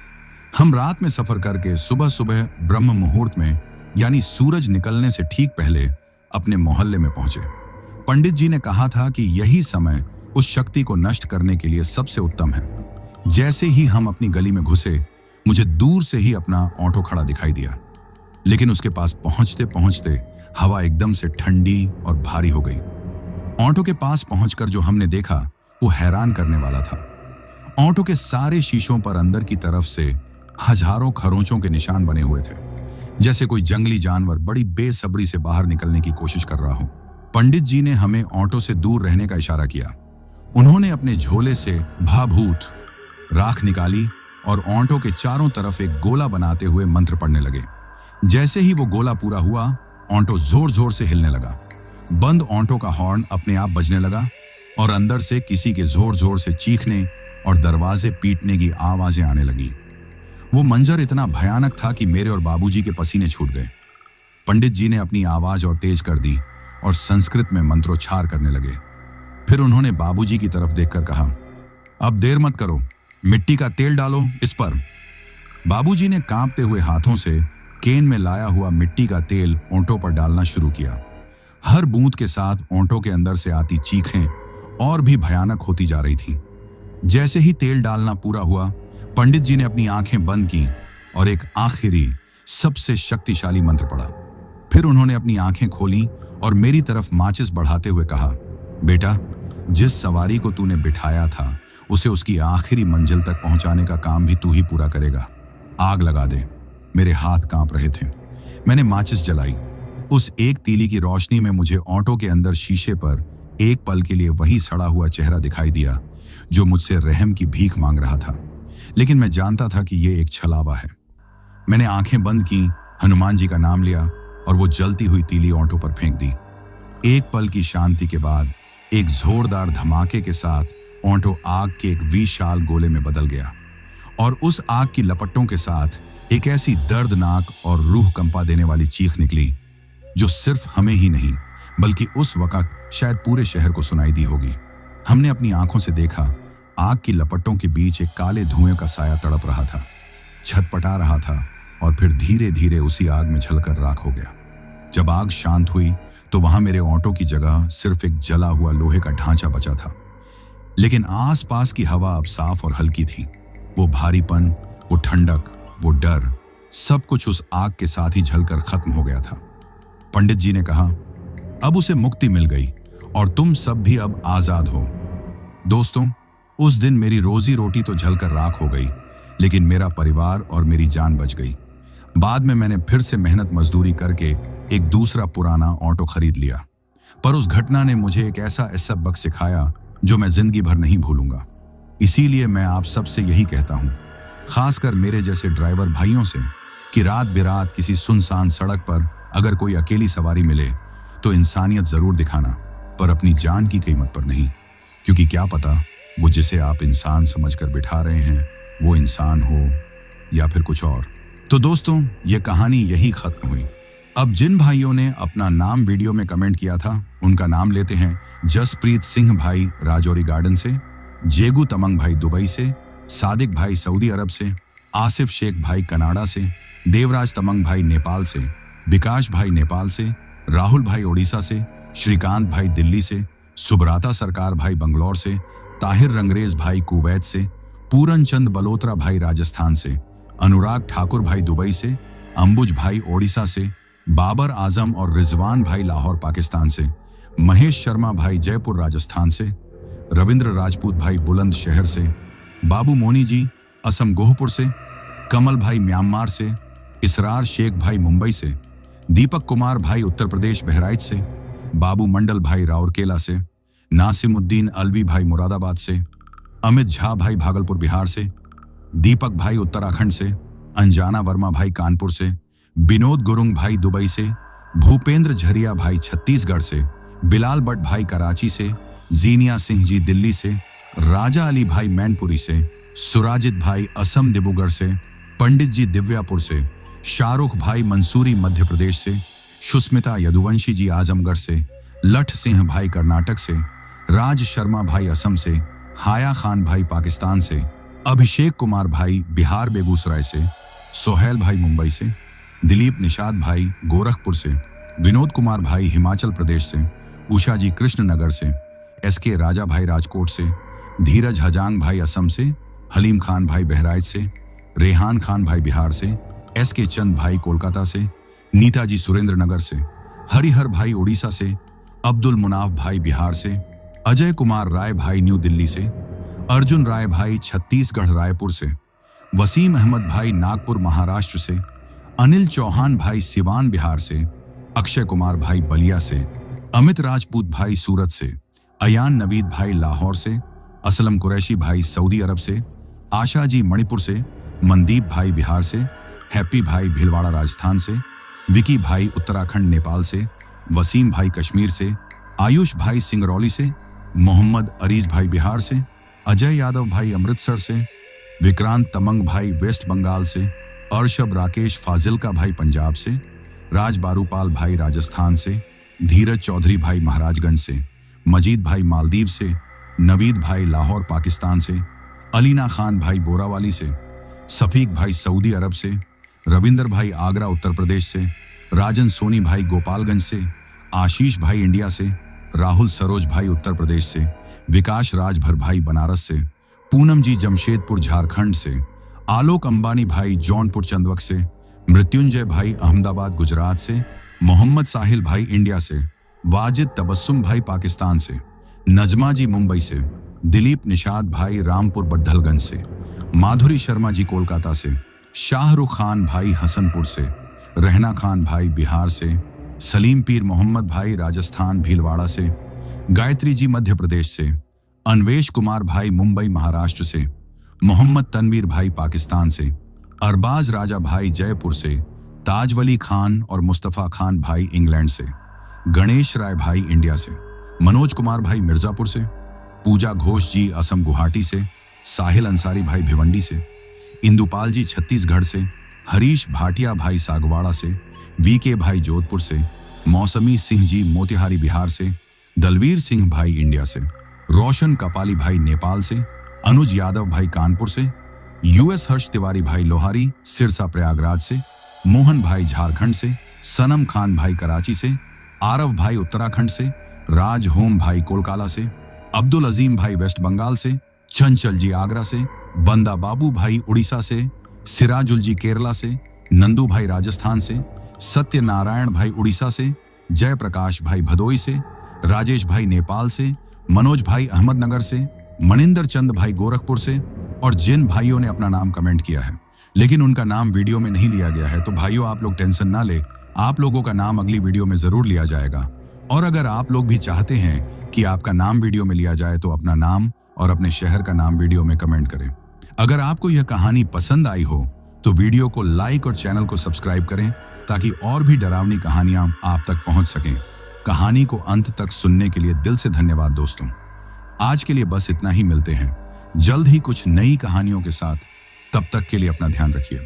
हम रात में सफर करके सुबह सुबह ब्रह्म मुहूर्त में, यानी सूरज निकलने से ठीक पहले, अपने मोहल्ले में पहुंचे। पंडित जी ने कहा था कि यही समय उस शक्ति को नष्ट करने के लिए सबसे उत्तम है। जैसे ही हम अपनी गली में घुसे, मुझे दूर से ही अपना ऑटो खड़ा दिखाई दिया, लेकिन उसके पास पहुंचते पहुंचते हवा एकदम से ठंडी और भारी हो गई। ऑटो के पास पहुंचकर जो हमने देखा वो हैरान करने वाला था। ऑटो के सारे शीशों पर अंदर की तरफ से हजारों खरोंचों के निशान बने हुए थे, जैसे कोई जंगली जानवर बड़ी बेसब्री से बाहर निकलने की कोशिश कर रहा हो। पंडित जी ने हमें ऑटो से दूर रहने का इशारा किया। उन्होंने अपने झोले से भाभूत राख निकाली और ऑटो के चारों तरफ एक गोला बनाते हुए मंत्र पढ़ने लगे। जैसे ही वो गोला पूरा हुआ, ऑटो जोर जोर से हिलने लगा। बंद ऑटो का हॉर्न अपने आप बजने लगा और अंदर से किसी के जोर जोर से चीखने और दरवाजे पीटने की आवाजें आने लगी। वो मंजर इतना भयानक था कि मेरे और बाबूजी के पसीने छूट गए। पंडित जी ने अपनी आवाज और तेज कर दी और संस्कृत में मंत्रोच्चार करने लगे। फिर उन्होंने बाबूजी की तरफ देखकर कहा, अब देर मत करो, मिट्टी का तेल डालो इस पर। बाबूजी ने कांपते हुए हाथों से केन में लाया हुआ मिट्टी का तेल ऊंटों पर डालना शुरू किया। हर बूंद के साथ ओंठों के अंदर से आती चीखें और भी भयानक होती जा रही थीं। जैसे ही तेल डालना पूरा हुआ, पंडित जी ने अपनी आंखें बंद की और एक आखिरी सबसे शक्तिशाली मंत्र पढ़ा। फिर उन्होंने अपनी आंखें खोली और मेरी तरफ माचिस बढ़ाते हुए कहा, बेटा, जिस सवारी को तूने बिठाया था उसे उसकी आखिरी मंजिल तक पहुंचाने का काम भी तू ही पूरा करेगा। आग लगा दे। मेरे हाथ कांप रहे थे। मैंने माचिस जलाई। उस एक तीली की रोशनी में मुझे ऑटो के अंदर शीशे पर एक पल के लिए वही सड़ा हुआ चेहरा दिखाई दिया जो मुझसे रहम की भीख मांग रहा था। लेकिन मैं जानता था कि यह एक छलावा है। मैंने आंखें बंद की, हनुमान जी का नाम लिया और वो जलती हुई तीली ऑटो पर फेंक दी। एक पल की शांति के बाद एक जोरदार धमाके के साथ ऑटो आग के एक विशाल गोले में बदल गया और उस आग की लपटों के साथ एक ऐसी दर्दनाक और रूह कंपा देने वाली चीख निकली जो सिर्फ हमें ही नहीं बल्कि उस वक्त शायद पूरे शहर को सुनाई दी होगी। हमने अपनी आंखों से देखा, आग की लपटों के बीच एक काले धुएं का साया तड़प रहा था, छटपटा रहा था और फिर धीरे धीरे उसी आग में झलकर राख हो गया। जब आग शांत हुई तो वहां मेरे ऑटो की जगह सिर्फ एक जला हुआ लोहे का ढांचा बचा था। लेकिन आसपास की हवा अब साफ और हल्की थी। वो भारीपन, वो ठंडक, वो डर, सब कुछ उस आग के साथ ही जलकर खत्म हो गया था। पंडित जी ने कहा, अब उसे मुक्ति मिल गई और तुम सब भी अब आजाद हो। दोस्तों, उस दिन मेरी रोजी रोटी तो जलकर राख हो गई, लेकिन मेरा परिवार और मेरी जान बच गई। बाद में मैंने फिर से मेहनत मजदूरी करके एक दूसरा पुराना ऑटो खरीद लिया, पर उस घटना ने मुझे एक ऐसा सबक सिखाया जो मैं जिंदगी भर नहीं भूलूंगा। इसीलिए मैं आप सबसे यही कहता हूं, खासकर मेरे जैसे ड्राइवर भाइयों से, कि रात बिरात किसी सुनसान सड़क पर अगर कोई अकेली सवारी मिले तो इंसानियत जरूर दिखाना, पर अपनी जान की कीमत पर नहीं, क्योंकि क्या पता वो जिसे आप इंसान समझकर बिठा रहे हैं वो इंसान हो या फिर कुछ और। तो दोस्तों, ये कहानी यही खत्म हुई। अब जिन भाइयों ने अपना नाम वीडियो में कमेंट किया था उनका नाम लेते हैं। जसप्रीत सिंह भाई राजौरी गार्डन से, जेगू तमंग भाई दुबई से, सादिक भाई सऊदी अरब से, आसिफ शेख भाई कनाडा से, देवराज तमंग भाई नेपाल से, विकास भाई नेपाल से, राहुल भाई ओडिशा से, श्रीकांत भाई दिल्ली से, सुब्राता सरकार भाई बंगलौर से, ताहिर रंगरेज भाई कुवैत से, पूरन चंद बलोत्रा भाई राजस्थान से, अनुराग ठाकुर भाई दुबई से, अंबुज भाई ओडिशा से, बाबर आजम और रिजवान भाई लाहौर पाकिस्तान से, महेश शर्मा भाई जयपुर राजस्थान से, रविंद्र राजपूत भाई बुलंदशहर से, बाबू मोनी जी असम गोहपुर से, कमल भाई म्यांमार से, इसरार शेख भाई मुंबई से, दीपक कुमार भाई उत्तर प्रदेश बहराइच से, बाबू मंडल भाई राउरकेला से, नासिमुद्दीन अलवी भाई मुरादाबाद से, अमित झा भाई भागलपुर बिहार से, दीपक भाई उत्तराखंड से, अंजाना वर्मा भाई कानपुर से, विनोद गुरुंग भाई दुबई से, भूपेंद्र झरिया भाई छत्तीसगढ़ से, बिलाल भट्ट भाई कराची से, जीनिया सिंह जी दिल्ली से, राजा अली भाई मैनपुरी से, सुराजित भाई असम डिब्रूगढ़ से, पंडित जी दिव्यापुर से, शाहरुख भाई मंसूरी मध्य प्रदेश से, सुष्मिता यदुवंशी जी आजमगढ़ से, लठ सिंह भाई कर्नाटक से, राज शर्मा भाई असम से, हाया खान भाई पाकिस्तान से, अभिषेक कुमार भाई बिहार बेगूसराय से, सोहेल भाई मुंबई से, दिलीप निषाद भाई गोरखपुर से, विनोद कुमार भाई हिमाचल प्रदेश से, उषा जी कृष्णनगर से, एसके राजा भाई राजकोट से, धीरज हजांग भाई असम से, हलीम खान भाई बहराइच से, रेहान खान भाई बिहार से, एसके चंद भाई कोलकाता से, नीता जी सुरेंद्र नगर से, हरिहर भाई उड़ीसा से, अब्दुल मुनाफ भाई बिहार से, अजय कुमार राय भाई न्यू दिल्ली से, अर्जुन राय भाई छत्तीसगढ़ रायपुर से, वसीम अहमद भाई नागपुर महाराष्ट्र से, अनिल चौहान भाई सिवान बिहार से, अक्षय कुमार भाई बलिया से, अमित राजपूत भाई सूरत से, अयान नवीद भाई लाहौर से, असलम कुरैशी भाई सऊदी अरब से, आशा जी मणिपुर से, मनदीप भाई बिहार से, हैप्पी भाई भीलवाड़ा राजस्थान से, विकी भाई उत्तराखंड नेपाल से, वसीम भाई कश्मीर से, आयुष भाई सिंगरौली से, मोहम्मद अरीज भाई बिहार से, अजय यादव भाई अमृतसर से, विक्रांत तमंग भाई वेस्ट बंगाल से, अर्शब राकेश फाजिल्का भाई पंजाब से, राज बारूपाल भाई राजस्थान से, धीरज चौधरी भाई महाराजगंज से, मजीद भाई मालदीव से, नवीद भाई लाहौर पाकिस्तान से, अलीना खान भाई बोरावाली से, सफीक भाई सऊदी अरब से, रविंदर भाई आगरा उत्तर प्रदेश से, राजन सोनी भाई गोपालगंज से, आशीष भाई इंडिया से, राहुल सरोज भाई उत्तर प्रदेश से, विकास राजभर भाई बनारस से, पूनम जी जमशेदपुर झारखंड से, आलोक अंबानी भाई जौनपुर चंदवक से, मृत्युंजय भाई अहमदाबाद गुजरात से, मोहम्मद साहिल भाई इंडिया से, वाजिद तबस्सुम भाई पाकिस्तान से, नजमा जी मुंबई से, दिलीप निषाद भाई रामपुर बड्ढलगंज से, माधुरी शर्मा जी कोलकाता से, शाहरुख खान भाई हसनपुर से, रहना खान भाई बिहार से, सलीम पीर मोहम्मद भाई राजस्थान भीलवाड़ा से, गायत्री जी मध्य प्रदेश से, अन्वेश कुमार भाई मुंबई महाराष्ट्र से, मोहम्मद तनवीर भाई पाकिस्तान से, अरबाज राजा भाई जयपुर से, ताजवली खान और मुस्तफ़ा खान भाई इंग्लैंड से, गणेश राय भाई इंडिया से, मनोज कुमार भाई मिर्जापुर से, पूजा घोष जी असम गुवाहाटी से, साहिल अंसारी भाई भिवंडी से, इंदुपाल जी छत्तीसगढ़ से, हरीश भाटिया भाई सागवाड़ा से, वीके भाई जोधपुर से, मौसमी सिंह जी मोतिहारी बिहार से, दलवीर सिंह भाई इंडिया से, रोशन कपाली भाई नेपाल से, अनुज यादव भाई कानपुर से, यूएस हर्ष तिवारी भाई लोहारी सिरसा प्रयागराज से, मोहन भाई झारखंड से, सनम खान भाई कराची से, आरव भाई उत्तराखंड से, राज होम भाई कोलकाता से, अब्दुल अजीम भाई वेस्ट बंगाल से, चंचल जी आगरा से, बंदा बाबू भाई उड़ीसा से, सिराजुल जी केरला से, नंदू भाई राजस्थान से, सत्यनारायण भाई उड़ीसा से, जयप्रकाश भाई भदोई से, राजेश भाई नेपाल से, मनोज भाई अहमदनगर से, मनिंदर चंद भाई गोरखपुर से, और जिन भाइयों ने अपना नाम कमेंट किया है लेकिन उनका नाम वीडियो में नहीं लिया गया है, तो भाइयों आप लोग टेंशन ना ले, आप लोगों का नाम अगली वीडियो में जरूर लिया जाएगा। और अगर आप लोग भी चाहते हैं कि आपका नाम वीडियो में लिया जाए तो अपना नाम और अपने शहर का नाम वीडियो में कमेंट करें। अगर आपको यह कहानी पसंद आई हो तो वीडियो को लाइक और चैनल को सब्सक्राइब करें ताकि और भी डरावनी कहानियां आप तक पहुंच सकें। कहानी को अंत तक सुनने के लिए दिल से धन्यवाद दोस्तों। आज के लिए बस इतना ही, मिलते हैं जल्द ही कुछ नई कहानियों के साथ। तब तक के लिए अपना ध्यान रखिए।